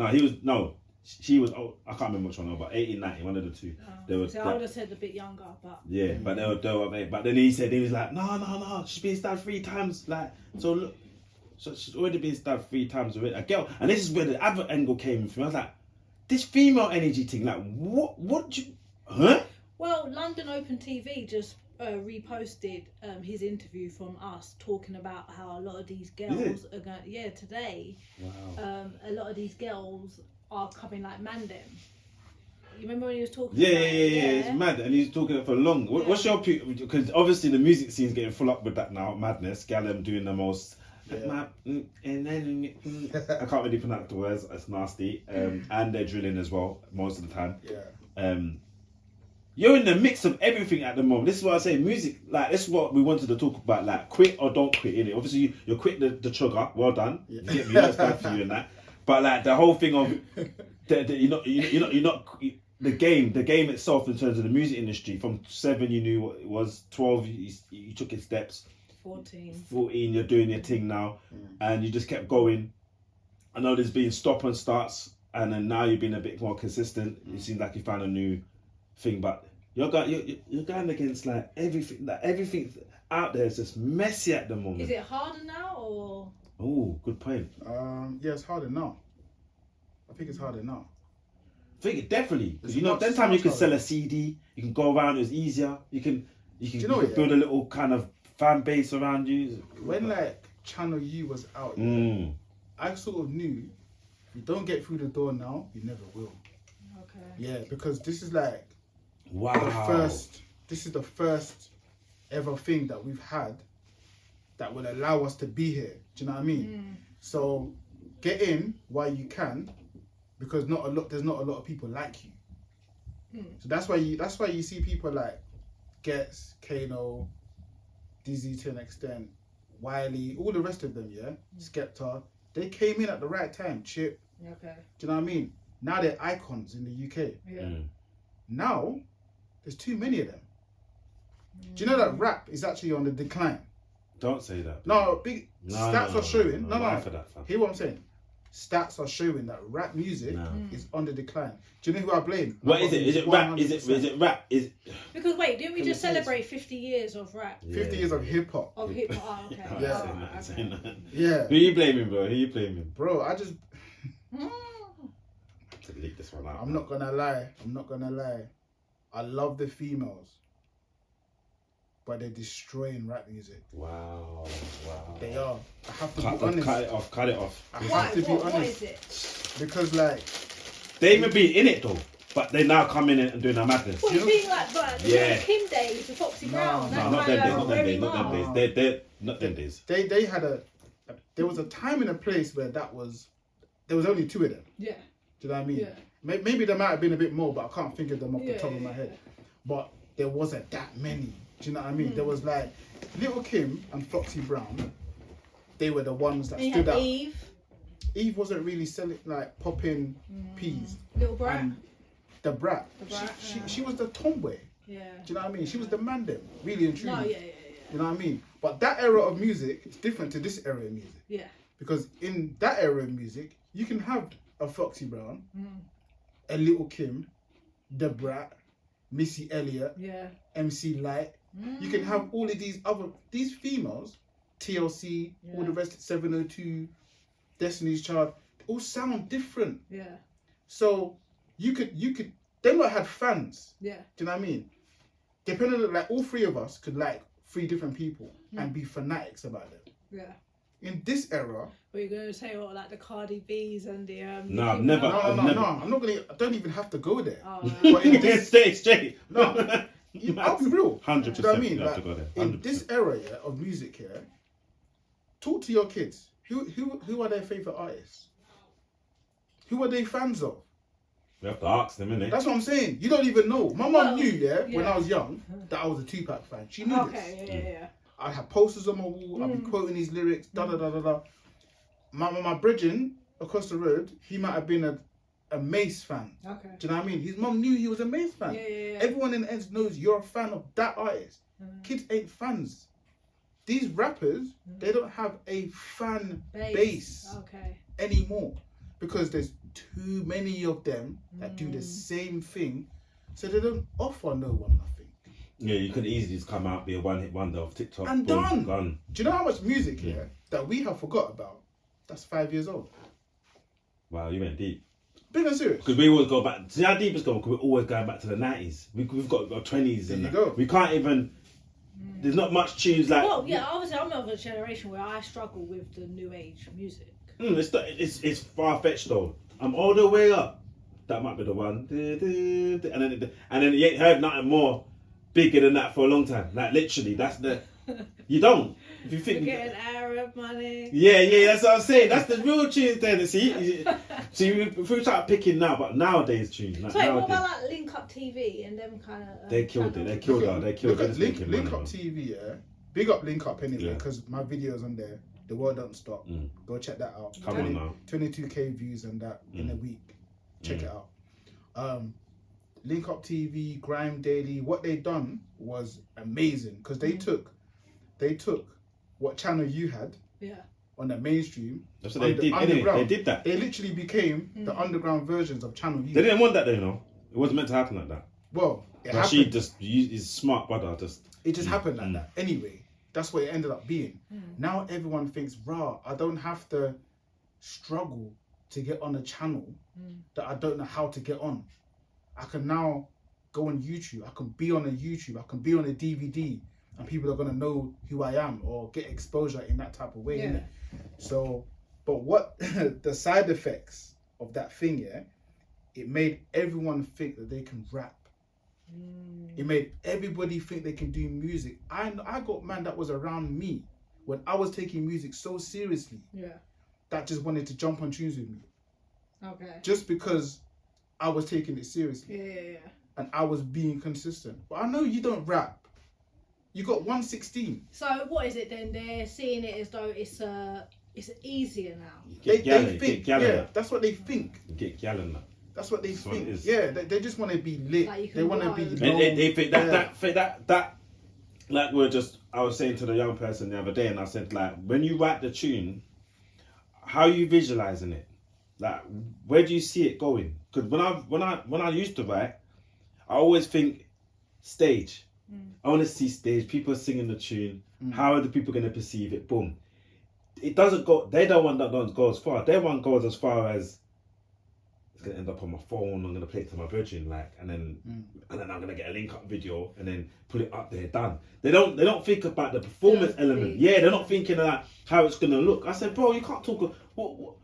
she was, I can't remember which one, but 18, 19, one of the two. They were, So I would have said a bit younger, but yeah, but they were, mate. But then he was like, no, she's been stabbed 3 times. Like, so look, so she's already been stabbed 3 times already. A girl, and this is where the other angle came from. I was like, this female energy thing, like, what you, huh? well, London Open TV just reposted his interview from us talking about how a lot of these girls are going. Yeah, today. Wow. A lot of these girls are coming like Mandem. You remember when he was talking? Yeah, about it? it's mad, and he's talking for long. What's your because obviously the music scene's getting full up with that now, madness. Gallum doing the most. Yeah. I can't really pronounce the words. It's nasty. And they're drilling as well most of the time. Yeah. You're in the mix of everything at the moment. This is what I say. Music, like, this is what we wanted to talk about. Like, quit or don't quit. Innit? Obviously, you quit the sugar. Well done. Yeah. You get me? That's bad for you and that. But like the whole thing of you're not the game itself in terms of the music industry. From 7, you knew what it was. 12, you took your steps. 14, you're doing your thing now, and you just kept going. I know there's been stop and starts, and then now you've been a bit more consistent. It seems like you found a new thing, but you're going against like everything. Like everything out there is just messy at the moment. Is it harder now or? Oh, good point. Yeah, it's harder now. I think it's harder now. I think it definitely, because It's you know, much- that time you much could sell harder. a CD, you can go around, it's easier. You can you know you can what, build yeah? a little kind of fan base around you. When like Channel U was out, I sort of knew if you don't get through the door now, you never will. Okay. Yeah, because this is like Wow. this is the first ever thing that we've had that will allow us to be here. Do you know what I mean? So get in while you can, because there's not a lot of people like you. So that's why you see people like Gets, Kano, Dizzy to an extent, Wiley, all the rest of them, yeah, Skepta, they came in at the right time. Chip, Okay. do you know what I mean? Now they're icons in the UK. Yeah. Now there's too many of them. Do you know that rap is actually on the decline? Don't say that. No, big stats are showing. No, Lie for that, fam. Hear what I'm saying? Stats are showing that rap music No. is on the decline. Do you know who I blame? What is it? Is it rap? 100%. Is it rap? Because wait, didn't we Can just we say celebrate 50 years of rap? 50 years of hip hop. Of hip hop. Oh, okay. Yeah. Alright, okay. Yeah, Who you blaming, bro? Who you blaming? bro. I just, Delete this one out. I'm not gonna lie. I love the females, but they're destroying rap music. Wow. They are. I have to Cut be honest. Cut it off. I Why? have to be What honest is it? because like They even be in it though, but they now come in and doing a madness. What, you being like the Yeah. Kim days, the Foxy Brown? No, that not kind them days. of Not them Remy days. Not Ma. them days. They're not them days. they had there was a time and a place where there was only 2 of them. Yeah. Do you know what I mean? Yeah. Maybe there might have been a bit more, but I can't think of them off the Yeah, top of my yeah, head. yeah. But there wasn't that many. Do you know what I mean? There was like Little Kim and Foxy Brown. They were the ones that And you stood had out. Eve, Eve wasn't really selling like popping peas. Little Brat. And the Brat. The Brat, She was the tomboy. Yeah. Do you know what I mean? She was the man then, really and truly. No, yeah. You know what I mean? But that era of music is different to this era of music. Yeah. Because in that era of music, you can have a Foxy Brown, a Little Kim, the Brat, Missy Elliott, Yeah. MC Light. You can have all of these females, TLC, all the rest, 702, Destiny's Child, all sound different. Yeah. So you could, they might have fans. Yeah. Do you know what I mean? Depending on, like, all three of us could like 3 different people and be fanatics about them. Yeah. In this era, Were you going to say what, like the Cardi B's and the No, I've never. no, I've I'm never. not gonna. I don't even have to go there. Oh, But in this, Stay straight. no, I'll be real. 100%. Do you know what I mean? You have to Like, go there. in 100%. this era, yeah, of music, yeah, talk to your kids. Who are their favorite artists? Who are they fans of? We have to ask them, innit? That's what I'm saying. You don't even know. My Well, mum knew, when yeah. I was young, that I was a Tupac fan. She knew this. Okay, yeah. I'd have posters on my wall. I'd be quoting his lyrics. Da da da da da. My brethren across the road, he might have been a Mace fan. Okay. Do you know what I mean? His mum knew he was a Mace fan. Yeah. Everyone in the ends knows you're a fan of that artist. Kids ain't fans. These rappers, they don't have a fan base Okay. anymore because there's too many of them that do the same thing, so they don't offer no one nothing. Yeah, you could easily just come out, be a one-hit wonder of TikTok. And boom, done. Gone. Do you know how much music here that we have forgot about? That's 5 years old. Wow, you went deep. Big and serious. Because we always go back. See how deep it's going? Because we're always going back to the 90s. We've got our 20s and There that. you go. We can't even. There's not much tunes like. Well, yeah, obviously I'm of a generation where I struggle with the new age music. It's far fetched though. I'm all the way up. That might be the one. And then you ain't heard nothing more bigger than that for a long time. Like literally, that's the. You don't. If you think. We're getting Arab money. Yeah, that's what I'm saying. That's the real tunes then. See, if we start picking now, but nowadays tunes. So what about like Link Up TV and them kind of? They killed it. They killed it. They killed Look it. at Link Up TV, yeah. Big up Link Up anyway, Yeah. because my video's on there. The World Don't Stop. Go check that out. Come on now. 22k views and that in a week. Check it out. Link Up TV, Grime Daily. What they done was amazing because they took what channel you had on the mainstream. That's what they did. Anyway, they did that. They literally became the underground versions of channel U. They didn't want that, though, you know. It wasn't meant to happen like that. Well, it But she happened. just, his smart brother, just. It just happened like that. Anyway, that's what it ended up being. Now everyone thinks, rah, I don't have to struggle to get on a channel that I don't know how to get on. I can now go on YouTube. I can be on a YouTube. I can be on a DVD, and people are gonna know who I am or get exposure in that type of way. Yeah. Innit? So, but what the side effects of that thing? Yeah, it made everyone think that they can rap. It made everybody think they can do music. I got man that was around me when I was taking music so seriously that just wanted to jump on tunes with me. Okay. Just because I was taking it seriously Yeah. and I was being consistent. But I know you don't rap. You got 116. So what is it then? They're seeing it as though it's easier now. They Get think, gallon. that's what they think. Get gallon. That's what they That's what it think. is. Yeah, they just want to be lit. Like you can they want to go be and- known. They think that like I was saying to the young person the other day, and I said, like, when you write the tune, how are you visualizing it? Like, where do you see it going? Because when I used to write, I always think stage. I want to see stage, people singing the tune. How are the people going to perceive it? Boom. It doesn't go. They don't want that to go as far. Their one goes as far as it's going to end up on my phone. I'm going to play it to my virgin, like, and then I'm going to get a link up video and then put it up there. Done. They don't think about the performance element. Yeah, they're not thinking about how it's going to look. I said, bro, you can't talk. What?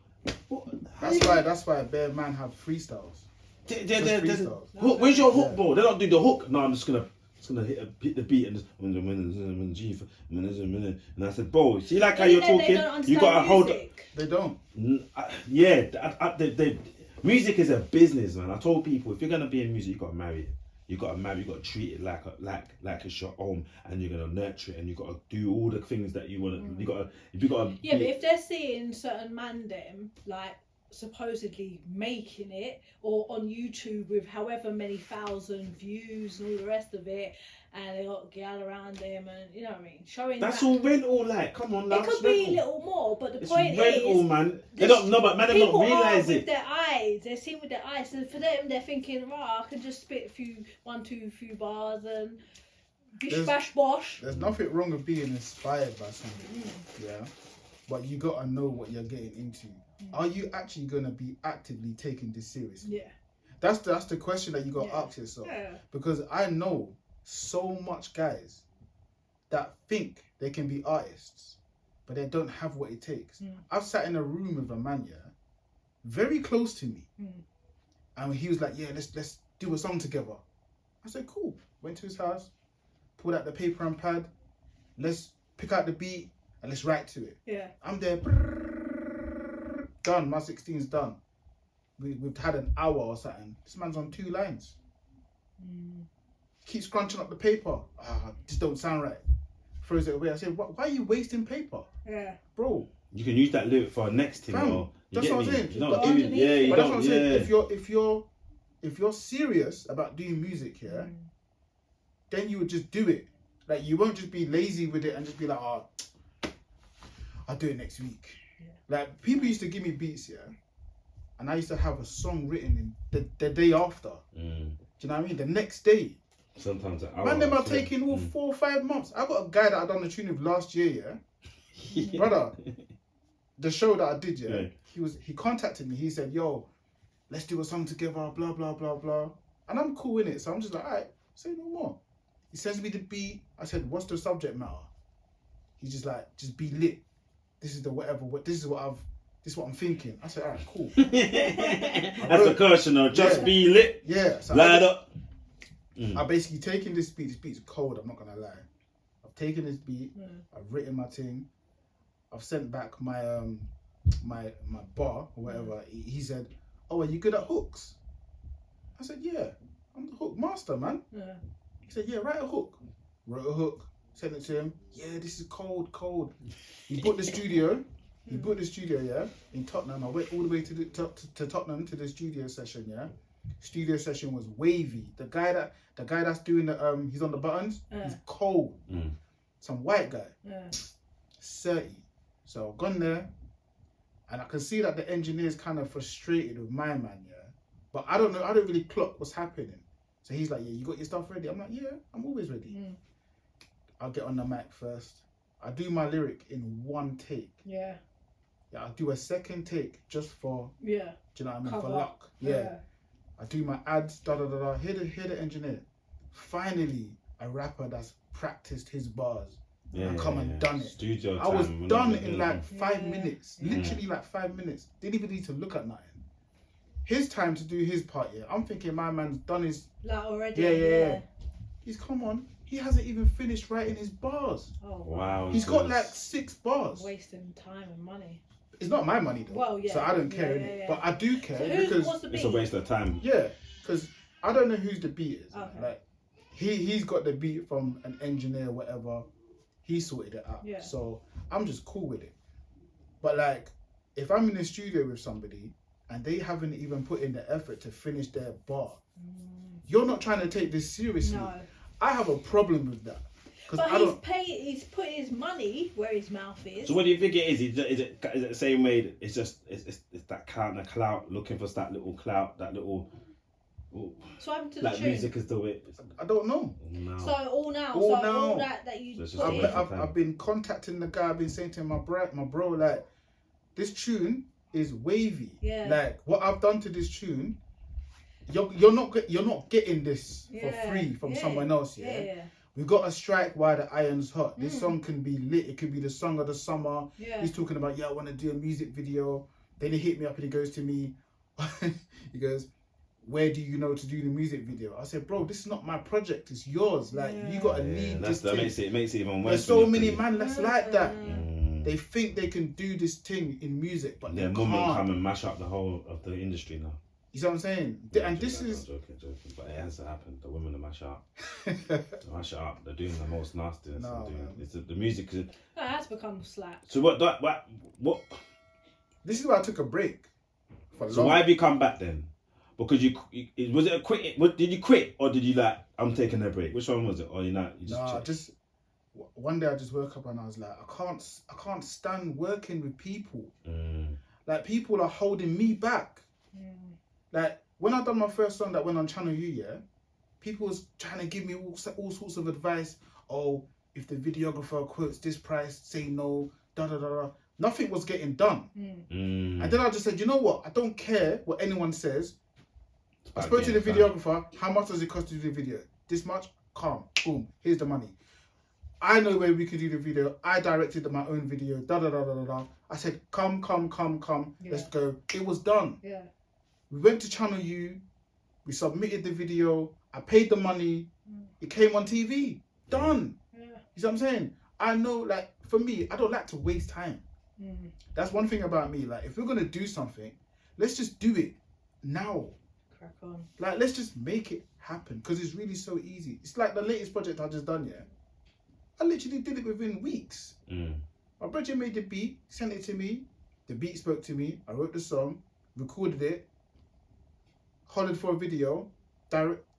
That's why bare man have freestyles. Freestyles. Hook. Where's your hook, bro? They don't do the hook. No, I'm just gonna hit the beat and just and I said, bro, see like how you're talking. You gotta hold. They don't. Yeah, music is a business, man. I told people if you're gonna be in music, you gotta marry it. You gotta treat it like it's your own, and you're gonna nurture it, and you gotta do all the things that you wanna. You gotta. Yeah, but if they're seeing certain mandem like supposedly making it or on YouTube with however many thousand views and all the rest of it, and they got gal around them, and you know what I mean, showing that's that. all rental, like. Come on, now. It could be a little more, but the It's point rental, is, man. They don't know, but man, they don't people are realize with it. their eyes. They're seeing with their eyes, and for them, they're thinking, "Right, I can just spit a few bars and bish bash bosh." There's nothing wrong with being inspired by something. Yeah. but you gotta know what you're getting into. Are you actually gonna be actively taking this seriously? Yeah. That's the question that you gotta ask yourself. Yeah. Because I know so much guys that think they can be artists, but they don't have what it takes. I've sat in a room with a man, very close to me, and he was like, "Yeah, let's do a song together." I said, "Cool." Went to his house, pulled out the paper and pad. Let's pick out the beat and let's write to it. Yeah. I'm there. Done. My 16's done. We've had an hour or something. This man's on 2 lines. Keeps crunching up the paper. Just don't sound right. Throws it away. I said, why are you wasting paper? Yeah. Bro. You can use that lyric for a next thing. Fam, Or, that's what I'm saying. You don't But do it. Yeah, you But that's what don't. I'm saying. Yeah. If you're serious about doing music, then you would just do it. Like, you won't just be lazy with it and just be like, I'll do it next week. Yeah. Like, people used to give me beats, and I used to have a song written in the day after. Do you know what I mean? The next day. Sometimes an hour. Man, them are taking all 4 or 5 months. I got a guy that I done the tune with last year, brother. The show that I did, he contacted me. He said, "Yo, let's do a song together." Blah blah blah blah. And I'm cool in it, so I'm just like, "Alright, say no more." He sends me the beat. I said, "What's the subject matter?" He's just like, "Just be lit. This is the whatever. This is what I'm thinking." I said, "Alright, cool." That's the question, though. Just be lit. Yeah. So light up. I've basically taken this beat. This beat's cold, I'm not gonna lie. I've taken this beat, I've written my thing, I've sent back my my bar or whatever. He said, "Oh, are you good at hooks?" I said, "Yeah, I'm the hook master, man." He said, "Yeah, write a hook." Wrote a hook, sent it to him. "Yeah, this is cold. He booked the studio. In Tottenham. I went all the way to Tottenham to the studio session, Studio session was wavy. The guy that's doing the he's on the buttons, he's cold. Some white guy. 30. So I've gone there and I can see that the engineer's kind of frustrated with my man, But I don't really clock what's happening. So he's like, "Yeah, you got your stuff ready?" I'm like, "Yeah, I'm always ready." I'll get on the mic first. I do my lyric in 1 take. Yeah, I'll do a 2nd take just for do you know what I mean? Cover. For luck. I do my ads, Hear the engineer. Finally, a rapper that's practiced his bars. Come and done it. Studio I was time, done in like 5 minutes. Literally like 5 minutes. Didn't even need to look at nothing. His time to do his part, I'm thinking my man's done his... Like already? Yeah. He's come on. He hasn't even finished writing his bars. Oh, wow. He's got like 6 bars. Wasting time and money. It's not my money though. Well, so I don't care. But I do care what's the beat? It's a waste of time. Yeah, because I don't know whose the beat is. Okay. Like he's got the beat from an engineer, whatever. He sorted it out. Yeah. So I'm just cool with it. But like, if I'm in the studio with somebody and they haven't even put in the effort to finish their bar, you're not trying to take this seriously. No. I have a problem with that. But he's put his money where his mouth is. So what do you think it is? Is it the same way? It's that kind of clout, looking for that little clout, that little. So I'm to like the tune. music is the way. I don't know. No. So all that you So put in. I've been contacting the guy. I've been saying to him, my bro, like, this tune is wavy. Yeah. Like, what I've done to this tune, you're not getting this for free from someone else. Yeah. We got to strike while the iron's hot. This song can be lit. It could be the song of the summer. Yeah. He's talking about, I want to do a music video. Then he hit me up and he goes to me, he goes, "Where do you know to do the music video?" I said, "Bro, this is not my project. It's yours. Like, you got to need this that thing." makes it even worse. There's so many man that's like that. They think they can do this thing in music, but they can't. Come and mash up the whole of the industry now. You see what I'm saying? And this is... Joking, but it has to happen. The women are mash up. They're doing the most nastiness. It's the music. That has become slack. So what? This is why I took a break. So why have you come back then? Because was it a quit? Did you quit or did you like? I'm taking a break. Which one was it? Or you just one day I just woke up and I was like, I can't stand working with people. Like, people are holding me back. Like, when I done my first song that went on Channel U, people was trying to give me all sorts of advice. Oh, if the videographer quotes this price, say no, nothing was getting done. Mm. And then I just said, you know what? I don't care what anyone says. I about spoke to the getting it videographer. How much does it cost to do the video? This much? Calm. Boom. Here's the money. I know where we could do the video. I directed my own video. Da da da da da da. I said, come. Yeah. Let's go. It was done. Yeah. We went to Channel U. We submitted the video. I paid the money. It came on TV. Done. Yeah. You see what I'm saying? I know, like, for me, I don't like to waste time. That's one thing about me. Like, if we're going to do something, let's just do it now. Crack on. Like, let's just make it happen because it's really so easy. It's like the latest project I just done, yeah? I literally did it within weeks. My brother made the beat, sent it to me. The beat spoke to me. I wrote the song, recorded it, hollered for a video.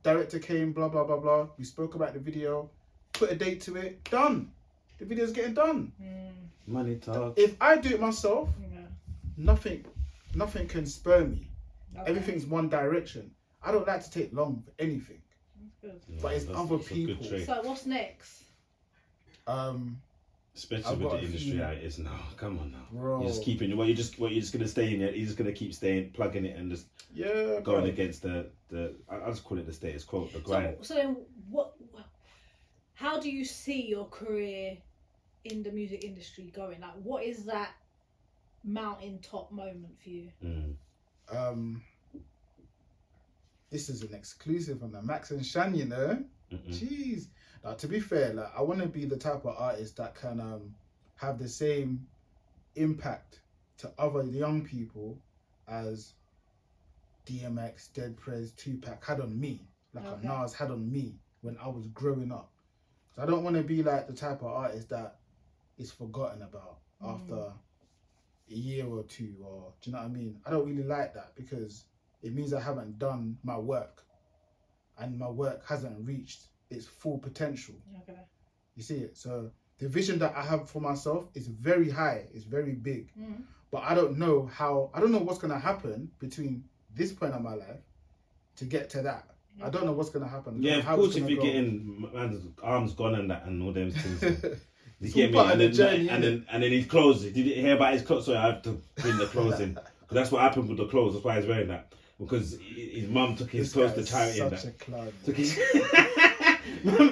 Director came, blah, blah, blah, blah. We spoke about the video, put a date to it, done. The video's getting done. Money talk. If I do it myself, nothing can spur me. Okay. Everything's one direction. I don't like to take long for anything. That's good. But it's other a good people. trait. So what's next? Especially I've with got the a industry few. how it is now. Come on now. Bro. You're just keeping you're just gonna stay in it. You're just gonna keep staying, plugging it, and just Yeah, going bro. against the I just call it the status quo, the grind. So then how do you see your career in the music industry going? Like, what is that mountaintop moment for you? This is an exclusive on the Max and Shan, you know. Jeez. Now, to be fair, like, I want to be the type of artist that can have the same impact to other young people as DMX, Dead Prez, Tupac had on me, like Okay. Nas had on me when I was growing up. So I don't want to be like the type of artist that is forgotten about after a year or two, or do you know what I mean? I don't really like that because it means I haven't done my work and my work hasn't reached its full potential. Okay. You see it? So the vision that I have for myself is very high, it's very big. But I don't know what's going to happen between this point of my life to get to that. I don't know what's going to happen. Yeah, of how course. it's If gonna you're go. getting man's arms gone and that and all them things, you It's get all me. part of And the then journey, and then his clothes. Did you hear about his clothes? So I have to bring the clothes in. 'Cause that's what happened with the clothes. That's why he's wearing that, because his mum took his This clothes guy to is charity and such that. a clown. Took his.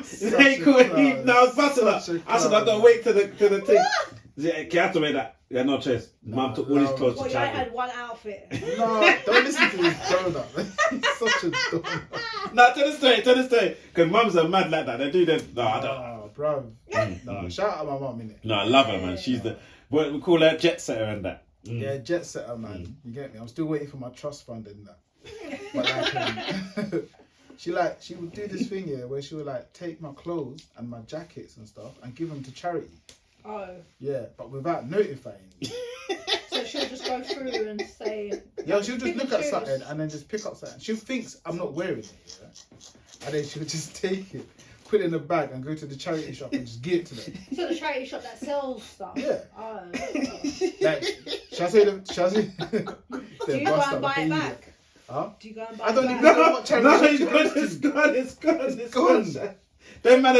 Such They a could clown. now I was busting up. Such a I said I clown. gotta wait to the thing. Yeah, you have to wear that. Yeah, no choice. Mum took all his no. clothes Well, to you only charity. had one outfit. No, don't listen to this donut. He's such a donut. No, tell the story. Because mums are mad like that. They do them. No, I don't. Oh, bro. No, shout out my mum, innit? No, I love her, man. She's the what we call her jet setter and that. Yeah, jet setter, man. You get me? I'm still waiting for my trust fund and that. But like, she would do this thing here where she would like take my clothes and my jackets and stuff and give them to charity. Oh. Yeah, but without notifying me. So she'll just go through and say. Yeah, she'll just pick look and at choose. something and then just pick up something. She thinks I'm not wearing it, yeah? And then she'll just take it, put it in a bag and go to the charity shop and just give it to them. So the charity shop that sells stuff. Yeah. Oh. Like, shall I say them? Shall I say? Do you go and buy it back? Huh? Do you go and buy I don't it even back? know what charity No, shop it's she gone, goes it's to. gone, it's gone. gone. Them man,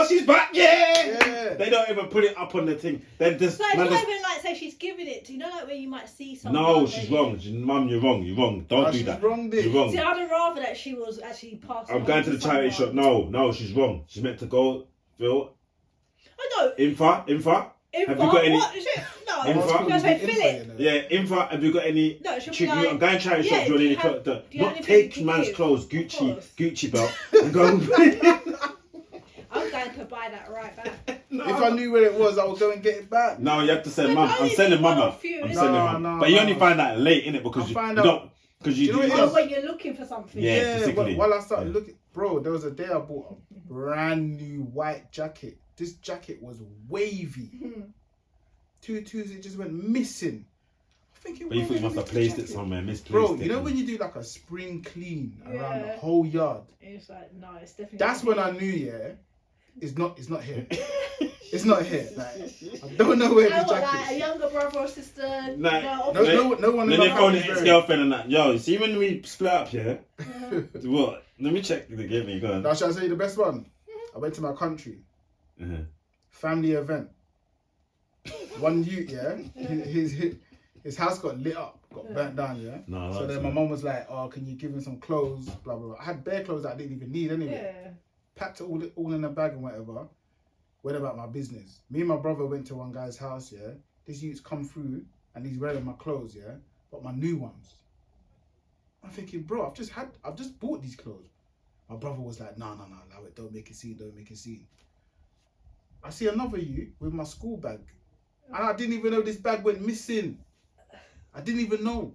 she's back, yeah. Yeah. They don't even put it up on the thing. They just, So it's man, not just even like say she's giving it to you know like where you might see something. no, she's wrong. Mum, you're wrong. Don't Oh, do she's that. wrong, bitch. You're wrong. See, I'd rather that she was actually passing. I'm going to the charity shop. No, she's wrong. She's meant to go, Phil. I know. Infa. Infa, Have you got any- What is it? No, Infa? I'm going to say Infa, Philip. you know. Yeah, Infa. Have you got any? No, she'll be like, I'm going to charity yeah, shop. Do you want do you any have- clothes? do you have Not anything take to man's give? clothes, Of Gucci course. belt, and go. I'm going to buy that right back. If I knew where it was, I would go and get it back. No, you have to send But mum. only I'm sending one mum or out. few, I'm innit? sending No, mum. no, But you no. only find out late, innit? Because I'll you find don't. out. Because Do you know what it Oh, is? when you're looking for something. Yeah. Yeah, physically. while I started Yeah. looking, bro, there was a day I bought a brand new white jacket. This jacket was wavy. Two twos, it just went missing. I'm thinking, But you where thought you the must have hell is placed the it jacket? somewhere, misplaced Bro, it. you know when you do like a spring clean around the Yeah. whole yard? It's like, no, it's definitely. That's when I knew, yeah, it's not here. It's not here. Like, I don't know where I the got jacket like a is. younger brother or sister. Nah, go No, off- no one in Then my they phone house his is ex very... girlfriend and that. Yo, see when we split up, yeah? Yeah. What? Let me check the get me. Go on. Now, shall I say the best one? I went to my country. Uh-huh. Family event. one youth, yeah, his house got lit up, got burnt down, yeah. No, So then my mum was like, "Oh, can you give him some clothes?" Blah blah blah. I had bare clothes that I didn't even need anyway. Yeah. Packed it all in a bag and whatever. Went about my business. Me and my brother went to one guy's house, yeah. This youth's come through and he's wearing my clothes, yeah, but my new ones. I'm thinking, bro, I've just bought these clothes. My brother was like, no, allow it, don't make a scene. I see another youth with my school bag. And I didn't even know this bag went missing. I didn't even know.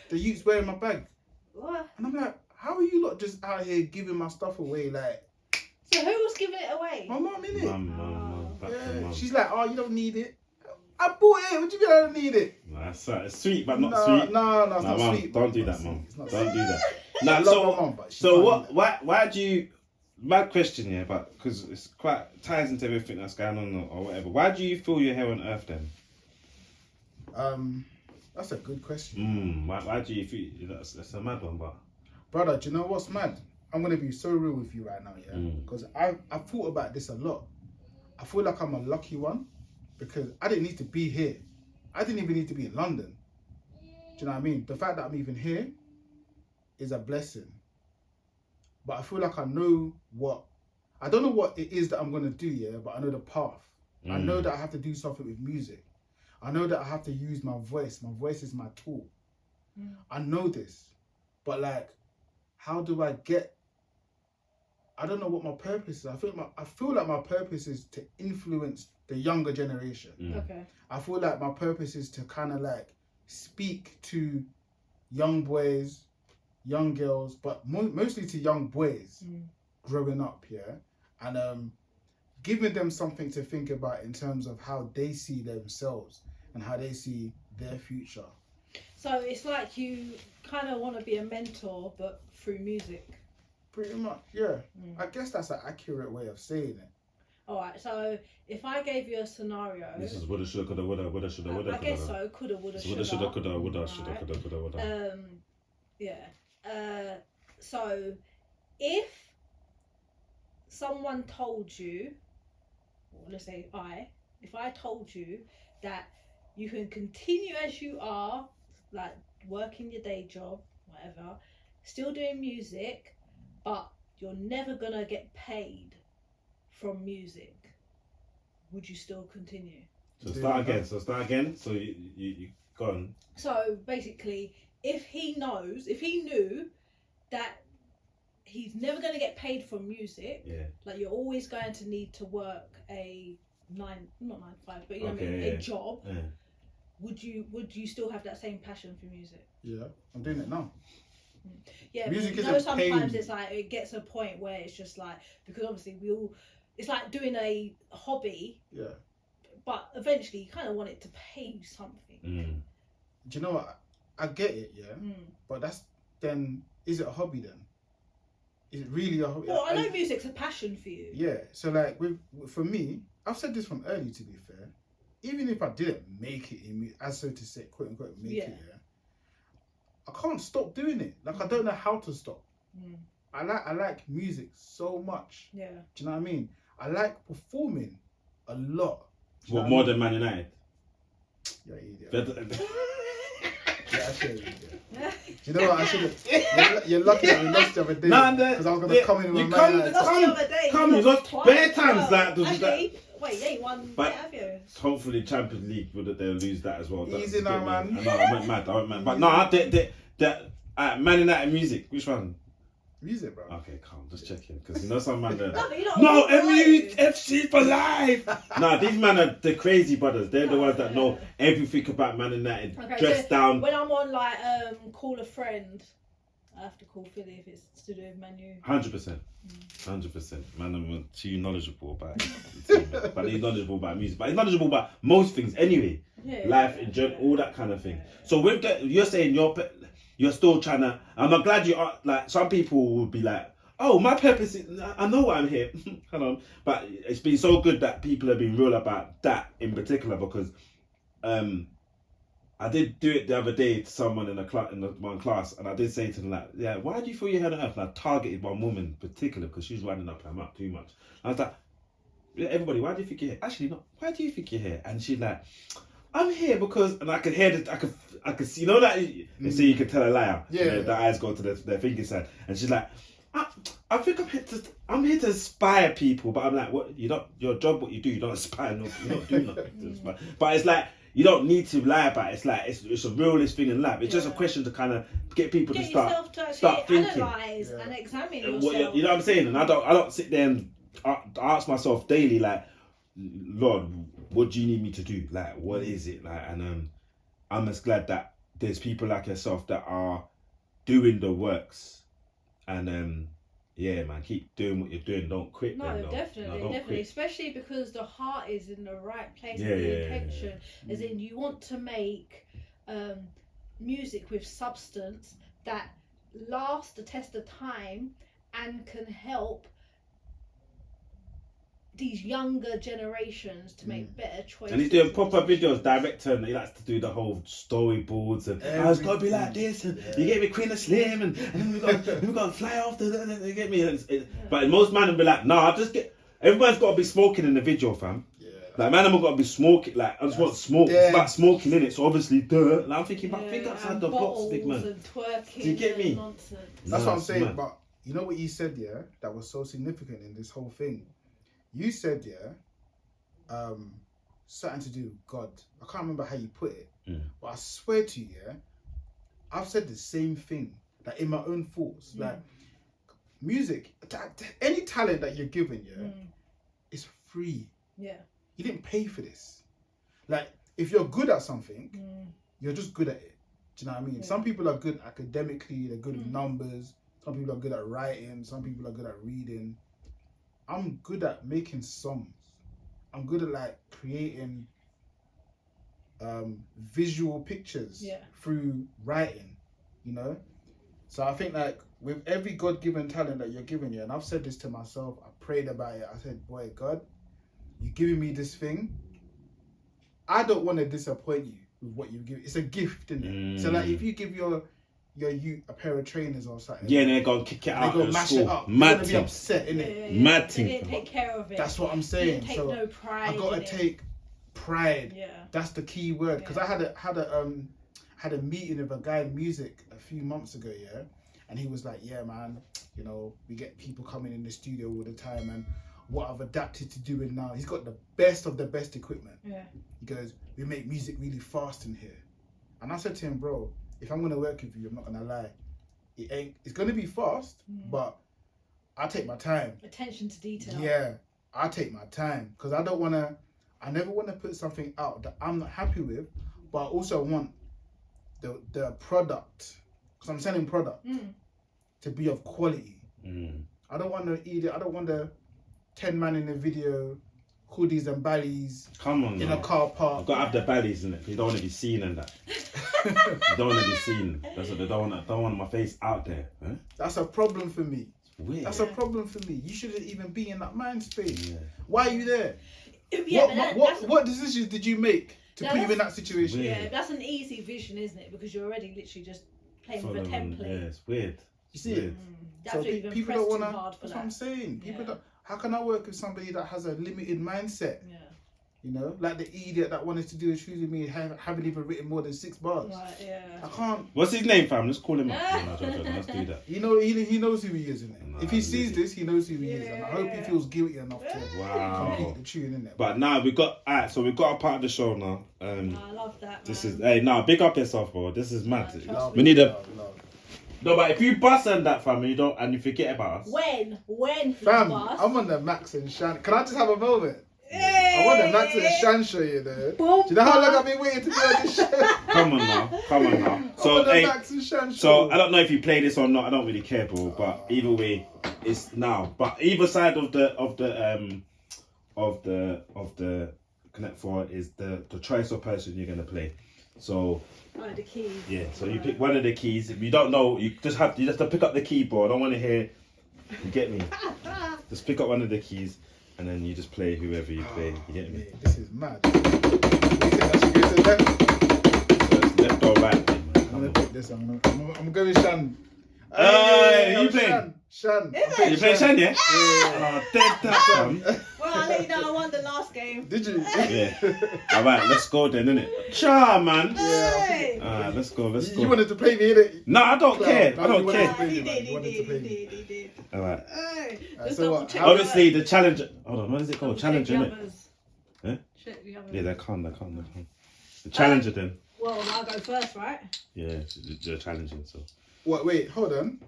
The youth's wearing my bag. What? And I'm like, how are you lot just out here giving my stuff away? Like, So who was giving it away? my mum, innit? Mum. Yeah. She's like, oh, you don't need it. I bought it. What do you mean I don't need it? That's it's sweet, but not sweet. No, it's not Mum, sweet. don't It's do not that, sweet. mum. It's not Don't sweet. do that. I Nah, love my mum, but she so can't what? do that. Why do you? Bad question, yeah, but because it's quite ties into everything that's going on or whatever. Why do you feel you're here on Earth then? That's a good question. Why do you feel that's a mad one, but Brother, do you know what's mad? I'm gonna be so real with you right now, yeah? Because I've thought about this a lot. I feel like I'm a lucky one because I didn't need to be here. I didn't even need to be in London. Do you know what I mean? The fact that I'm even here is a blessing. But I feel like I don't know what it is that I'm gonna do, yeah, but I know the path. I know that I have to do something with music. I know that I have to use my voice. My voice is my tool. I know this. But like, how do I get? I don't know what my purpose is. I feel like my purpose is to influence the younger generation. Okay. I feel like my purpose is to kind of like speak to young boys, young girls, but mostly to young boys growing up, yeah, and giving them something to think about in terms of how they see themselves and how they see their future. So it's like you kind of want to be a mentor, but through music. Pretty much, yeah. I guess that's an accurate way of saying it. All right. So if I gave you a scenario, this is woulda, shoulda, coulda, woulda, shoulda, woulda. I guess so. Coulda, woulda, Woulda, shoulda, coulda, woulda, shoulda, coulda, woulda. Yeah. So if someone told you, or let's say if I told you that you can continue as you are, like working your day job, whatever, still doing music, but you're never gonna get paid from music, would you still continue? So start again. So you gone. So basically, if he knew that he's never going to get paid from music, like you're always going to need to work a not 9 to 5, but you know what I mean, a job. Yeah. Would you still have that same passion for music? Yeah, I'm doing it now. Yeah, music you know, isn't paying sometimes me. it's like it gets a point where it's just like, because obviously it's like doing a hobby. Yeah. But eventually you kind of want it to pay you something. Do you know what? I get it, yeah. But is it a hobby then? Is it really a hobby? Well, I know music's a passion for you. Yeah. So like for me, I've said this from early, to be fair. Even if I didn't make it as so to say, quote unquote, make it, yeah, I can't stop doing it. Like I don't know how to stop. I like music so much. Yeah. Do you know what I mean? I like performing a lot. What, more than Man United? You're an idiot. Better- Yeah, I should have. Do you know what? I should have. You're lucky that we lost the other day. Nah, because I was going to come in with you my come- man. Lost the other day. Come, you lost twice. bare times that. Actually, wait, you ain't won But- yet, have you? Hopefully, Champions League they'll lose that as well. Easy now, man. I went mad. But no, Man United music. Which one? Music, bro. Okay, calm. Just checking because you know some man. No, but you're not No, right. MUFC for life. Nah, these men are the crazy brothers. They're the ones that know everything about Man United. Okay, Dressed so down. When I'm on like call a friend, I have to call Philly if it's to do with Manu. 100%. Man, I'm too knowledgeable about it. But he's knowledgeable about music. But he's knowledgeable about most things anyway. Yeah, Life in general, all that kind of thing. So with that, you're saying you're still trying to. I'm glad you are. Like some people would be like, "Oh, my purpose is. I know why I'm here." Hold on, but it's been so good that people have been real about that in particular because, I did do it the other day to someone in one class, and I did say to them like, "Yeah, why do you feel your head on earth?" And I targeted one woman in particular because she's winding up her mouth too much. I was like, everybody, why do you think you're here? Actually, no, why do you think you're here? And she's like, I'm here because, and I could hear that, I could see, you know that, they say you can tell a liar. Yeah. The eyes go to their thinking side. And she's like, I think I'm here to inspire people, but I'm like, what? You don't, your job, what you do, you don't inspire, no, you don't do nothing to inspire. But it's like, you don't need to lie about it. It's like, it's a realist thing in life. It's just a question to kind of get people to start thinking. Analyze and examine yourself. You know what I'm saying? And I don't sit there and ask myself daily, like, Lord, what do you need me to do? Like, what is it? Like, and I'm just glad that there's people like yourself that are doing the works. And yeah, man, keep doing what you're doing. Don't quit. No, then, definitely, don't definitely. quit. Especially because the heart is in the right place. Yeah, and the yeah, intention, as in you want to make music with substance that lasts the test of time and can help these younger generations to make better choices. And he's doing proper videos, director, and he likes to do the whole storyboards and it's got to be like this, and you get me Queen of Slim, and then we got to fly off you get me. But most man will be like, no, everyone's got to be smoking in the video, fam. Yeah. Like man, I've got to be smoking. Like I just want smoke. Yeah. It's like smoking in it, so obviously, duh. And I'm thinking, but think outside the box, big man. And twerking. Do you get me? Nonsense. That's what I'm saying. Man. But you know what you said, yeah, that was so significant in this whole thing. You said, yeah, something to do with God. I can't remember how you put it, but I swear to you, yeah, I've said the same thing, like in my own thoughts. Like music, any talent that you're given, yeah, is free. Yeah, you didn't pay for this. Like if you're good at something, you're just good at it. Do you know what I mean? Yeah. Some people are good academically. They're good with numbers. Some people are good at writing. Some people are good at reading. I'm good at making songs. I'm good at like creating visual pictures through writing, you know? So I think like with every God-given talent that you're given, and I've said this to myself, I prayed about it. I said, boy, God, you're giving me this thing. I don't want to disappoint you with what you give. It's a gift, isn't it? So like if you give your youth a pair of trainers or something. Yeah, and they're going to kick it out of mash school. It up. Mad They're going to be upset, innit? Mad thing. They didn't take care of it. That's what I'm saying. Didn't take so no pride I got to take pride. Yeah. That's the key word. Because I had a meeting with a guy in music a few months ago, yeah? And he was like, yeah, man, you know, we get people coming in the studio all the time, and what I've adapted to doing now, he's got the best of the best equipment. Yeah. He goes, we make music really fast in here. And I said to him, bro, if I'm going to work with you, I'm not going to lie. It's going to be fast, but I take my time. Attention to detail. Yeah, I take my time because I never want to put something out that I'm not happy with, but I also want the product, because I'm selling product, to be of quality. I don't want to eat it. I don't want the 10 man in the video, hoodies and ballies. Come on, in a car park. You've got to have the ballies in it. You don't want to be seen in that. You don't want to be seen. That's what they don't want my face out there. Huh? That's a problem for me. It's weird. That's a problem for me. You shouldn't even be in that mind space. Yeah. Why are you there? Yeah, what decisions did you make to put you in that situation? Weird. Yeah, that's an easy vision, isn't it? Because you're already literally just playing with a template. Yeah, it's weird. You see it? So people don't want to. That's what I'm saying. People don't. How can I work with somebody that has a limited mindset? Yeah. You know, like the idiot that wanted to do a shoes with me and haven't even written more than 6 bars. Right, yeah. I can't. What's his name, fam? Let's call him up. Let's do that. He knows who he is, innit? If he sees this, he knows who he is, and I hope he feels guilty enough to complete the tune, innit? But now we got so we got a part of the show now. I love that. This is big up yourself, bro. This is mad. We need a. No, but if you bust on that, fam, and you forget about us. When fam, I'm on the Max and Shan. Can I just have a moment? I'm on the Max and Shan show, you know. Do you know how long I've been waiting to be on this show? Come on now. So, I'm on the Max and Shan show. So I don't know if you play this or not. I don't really care, bro. But either way, it's now. But either side of the Connect 4 is the choice of person you're gonna play. So. The keys. Yeah, so you pick one of the keys. If you don't know, you just have to pick up the keyboard. I don't want to hear. You get me? Just pick up one of the keys, and then you just play whoever you play. You get me? This is mad. You think I should go to left? So it's left or right. Man. I'm gonna pick this. I'm going with Shan. You playing? Shan. You playing Shan, yeah? Yeah. Dead that, fam. Well, I'll let you know I won the last game. Did you? Yeah. All right, let's go then, innit? Cha, man. Hey. Let's go. You wanted to play me, innit? No, I don't care. I don't you care. wanted to play me, He man. did, You he wanted to did, play he me. did, he did. All right. Hey, Alright, just so double what? check. Obviously, the challenge. Hold on, what is it called? Double check Challenger, the innit? others. Huh? Check the others. Yeah, they can't. The challenger then. Well, I'll go first, right? Yeah, you're challenging, so. What? Wait, hold on.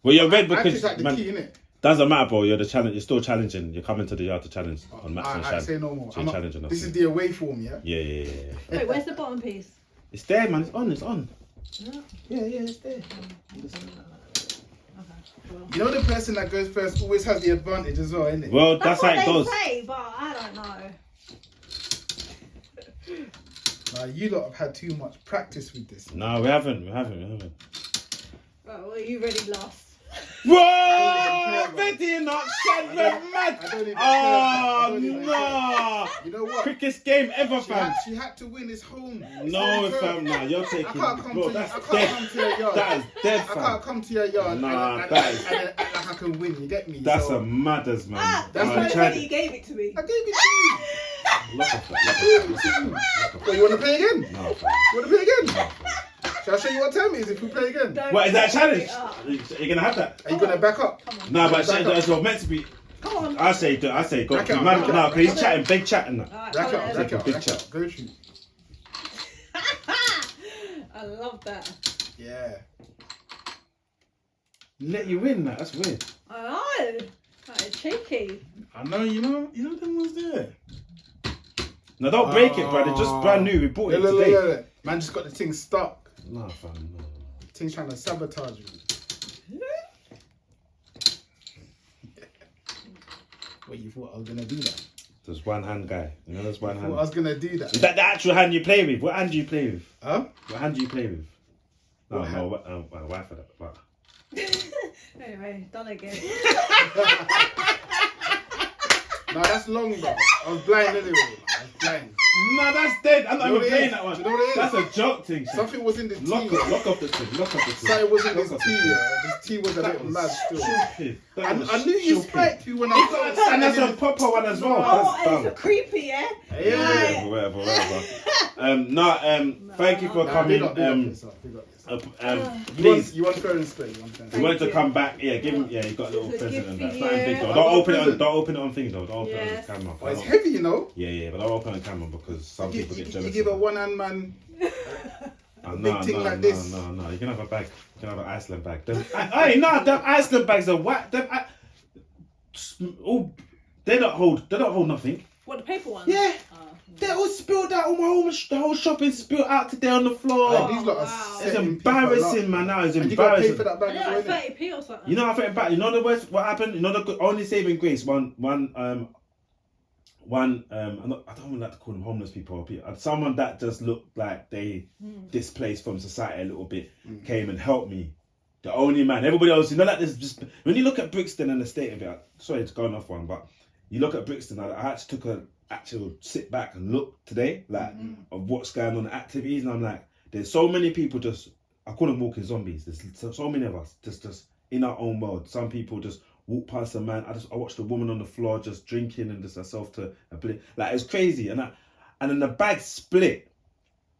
Well, you're red I because picked out the man, key, innit? doesn't matter, bro. You're the challenge. You're still challenging. You're coming to the yard to challenge on Max and I Shan. say no more. So you're challenging us. This is the away form, yeah? Yeah. Wait, where's the bottom piece? It's there, man. It's on. It's on. No. Yeah, it's there. Well, You know the person that goes first always has the advantage as well, innit? Well, that's that's how what it goes. they say, but I don't know. Nah, you lot have had too much practice with this. No, we haven't. Right, well, you ready last? Whoa! Betty not shed I mad. don't even Oh care. no! You know what? Quickest game ever, fam. She had to win. It's home. It's No, home. fam. Nah, you're I taking. can't come Bro, to that's I can't dead. come to your yard. That is dead, I fam. can't come to your yard Nah, and that is- act like I can win. You get me? That's So, a madders, man. Ah, That's that's why why I tried you gave it to me. I gave it to you. Look at that. What, you want to play again? No, fam. You want to play again? Shall I show you what time it is if we play again? Don't What is that a fuck challenge? it up. You're gonna have that? Are you going to back up? Come on. Nah, but Back up. it's meant to be. Come on. I say, go. Back it up, Man, back it no, up. because he's chatting, big chatting. That. Alright, Rack come up, on, rack up, Big rack chat. up. Go through. I love that. Yeah. Let you win, that. That's weird. I know. That is cheeky. I know, you know them was there. No, don't break it, bro. They're just brand new. We bought it Look, today. look. Man just got the thing stuck. Nah, fam. No. Thing's trying to sabotage me. What, you thought I was going to do that? There's one hand guy. You know, there's one You thought I hand. was going to do that? Is that the actual hand you play with? What hand do you play with? Huh? What hand do you play with? No, What no, my wife for that. But Anyway, done again. No, that's long, bro. I was blind anyway. I was blind. no, that's dead. I'm not You know even what it playing is? that one. You know what it is? That's a joke thing. Shit. Something was in this tea. Lock off the thing. Lock off the thing. Something was in this Lock off tea. the thing. Yeah. This tea was a That bit was mad still. stupid. That was I knew you stupid. spiked me when I saw And that's it. a proper one as well. Oh, That's and dumb. it's a creepy, yeah? Yeah. Whatever. Thank you for Nah, coming. big up this up, big up this up. Please, You want fair and square. You want fair and we square. wanted to you. come back. Yeah, give him. Yeah, you got a little It's a present and gift that. for Nothing big you. though. I Don't got a open it on. present. Don't open it on things though. Don't open it Yes. on camera. Oh, it's heavy, you know. Yeah, but don't open it on camera because some You, people you, get you jealous. give of a it. one-hand man. Oh, big thing like this. No. You can have a bag. You can have an Iceland bag. Them Iceland bags are whack. They don't hold nothing. What, the paper one? Yeah. Oh. They all spilled out. The whole shopping spilled out today on the floor. Like, these lot are wow. It's setting people embarrassing, up. man. Now it's And you got to pay embarrassing. for that I bag think as well, like innit? 30p or something. You know, I think back. You know the worst. What happened? You know the only saving grace. One. I don't like to call them homeless people. Or people. Someone that just looked like they displaced from society a little bit came and helped me. The only man. Everybody else, you know, like this. Just when you look at Brixton and the state of it. Sorry, it's going off one, but you look at Brixton. I actually took an actual sit back and look today, like of what's going on, the activities, and I'm like, there's so many people just. I call them walking zombies. There's so many of us just in our own world. Some people just walk past a man. I watched a woman on the floor just drinking and just herself to a bit. Like it's crazy, and then the bag split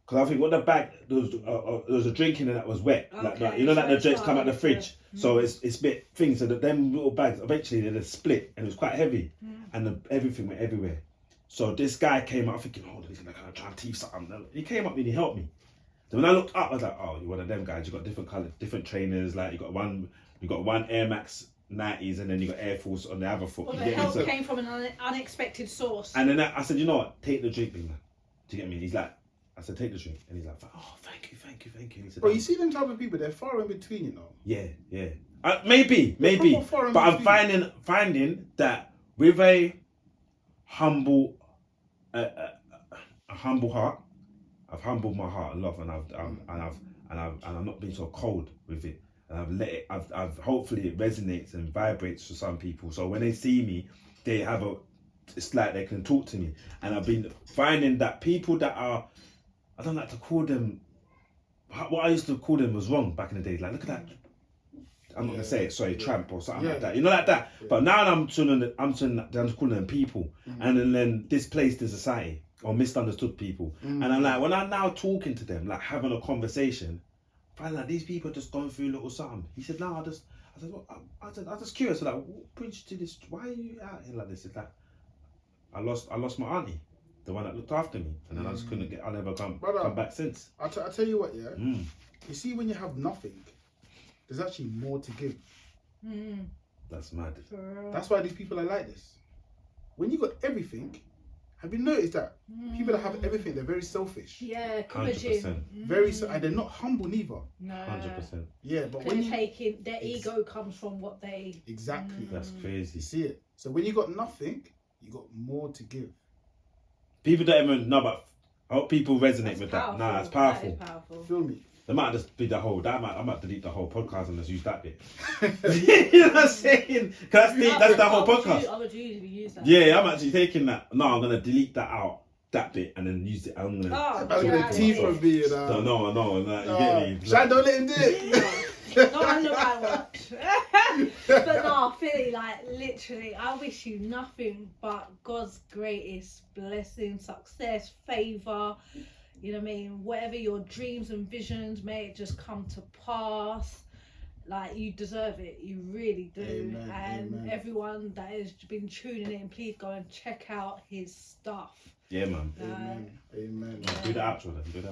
because I think what the bag there was a drink in it that was wet. Okay, like you know, like so the it's drinks come out the fine, fridge, so it's bit things. So that them little bags eventually they just split, and it was quite heavy, and everything went everywhere. So this guy came up thinking, oh, he's gonna try and teeth something. He came up and he helped me. So when I looked up, I was like, oh, you're one of them guys. You got different colours, different trainers. Like you got one Air Max 90s, and then you got Air Force on the other foot. Well, You the get me? help So- came from an unexpected source. and then I said, you know what? Take the drink, big man. Do you get me? He's like, I said, take the drink, and he's like, oh, thank you. He said, Bro, you see them type of people, they're far in between, you know. yeah. Maybe, proper foreign but I'm between. finding that with a humble heart, I've humbled my heart a lot, and I'm not being so cold with it, and I've let it. I've hopefully it resonates and vibrates for some people. So when they see me, they have it's like they can talk to me, and I've been finding that people that are, I don't like to call them. What I used to call them was wrong back in the day. Like, look at that. I'm not gonna say it. Sorry, tramp or something Yeah. like that. You know, like that. Yeah. But now I'm calling them people, and then displaced in society or misunderstood people. And I'm like, when I'm now talking to them, like having a conversation, I find like these people are just going through a little something. He said, no, I said, well, I was just curious. Like, what brings you to this? Why are you out here like this? It's like, I lost my auntie, the one that looked after me, and then I just couldn't I'll never come back since. I'll tell you what, yeah. You see, when you have nothing, there's actually more to give. That's mad. That's why these people are like this. When you got everything, have you noticed that people that have everything, they're very selfish. Yeah, 100%. Very and they're not humble neither. No. 100%. Yeah, but when you taking their ego comes from what they exactly. That's crazy. You see it. So when you got nothing, you got more to give. People don't even know, but I hope people resonate with powerful. that. Nah, it's powerful. That is powerful. Feel me? They might just be the whole. I might delete the whole podcast and just use that bit. You know what I'm saying? Cause that's the whole podcast. I would usually use that. Yeah, I'm actually taking that. No, I'm gonna delete that out, that bit, and then use it. I'm gonna. I'm gonna teeth from being. No. Like, you get me? Shine, don't let him do it. No, I know I watch. But no, Philly, like literally, I wish you nothing but God's greatest blessing, success, favour. You know what I mean? Whatever your dreams and visions, may it just come to pass. Like, you deserve it. You really do. Amen, and amen. Everyone that has been tuning in, please go and check out his stuff. Yeah, man. Amen. Do the outro then.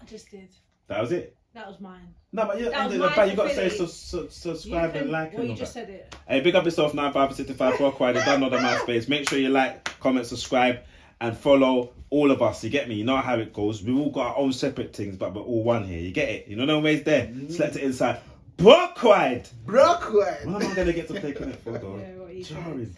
I just did. That was it. That was mine. No, but yeah, That was you mine got to for say Philly. subscribe and like. Well, and you all just that. said it. Hey, big up yourself, 9565 Brockwide. Download the MySpace. Make sure you like, comment, subscribe, and follow all of us. You get me? You know how it goes. We've all got our own separate things, but we're all one here. You get it? You know, no ways there. Select it inside. Brockwide. Brockwide. When am I going to get to play connect for, though? Yeah, what you said. Jarring.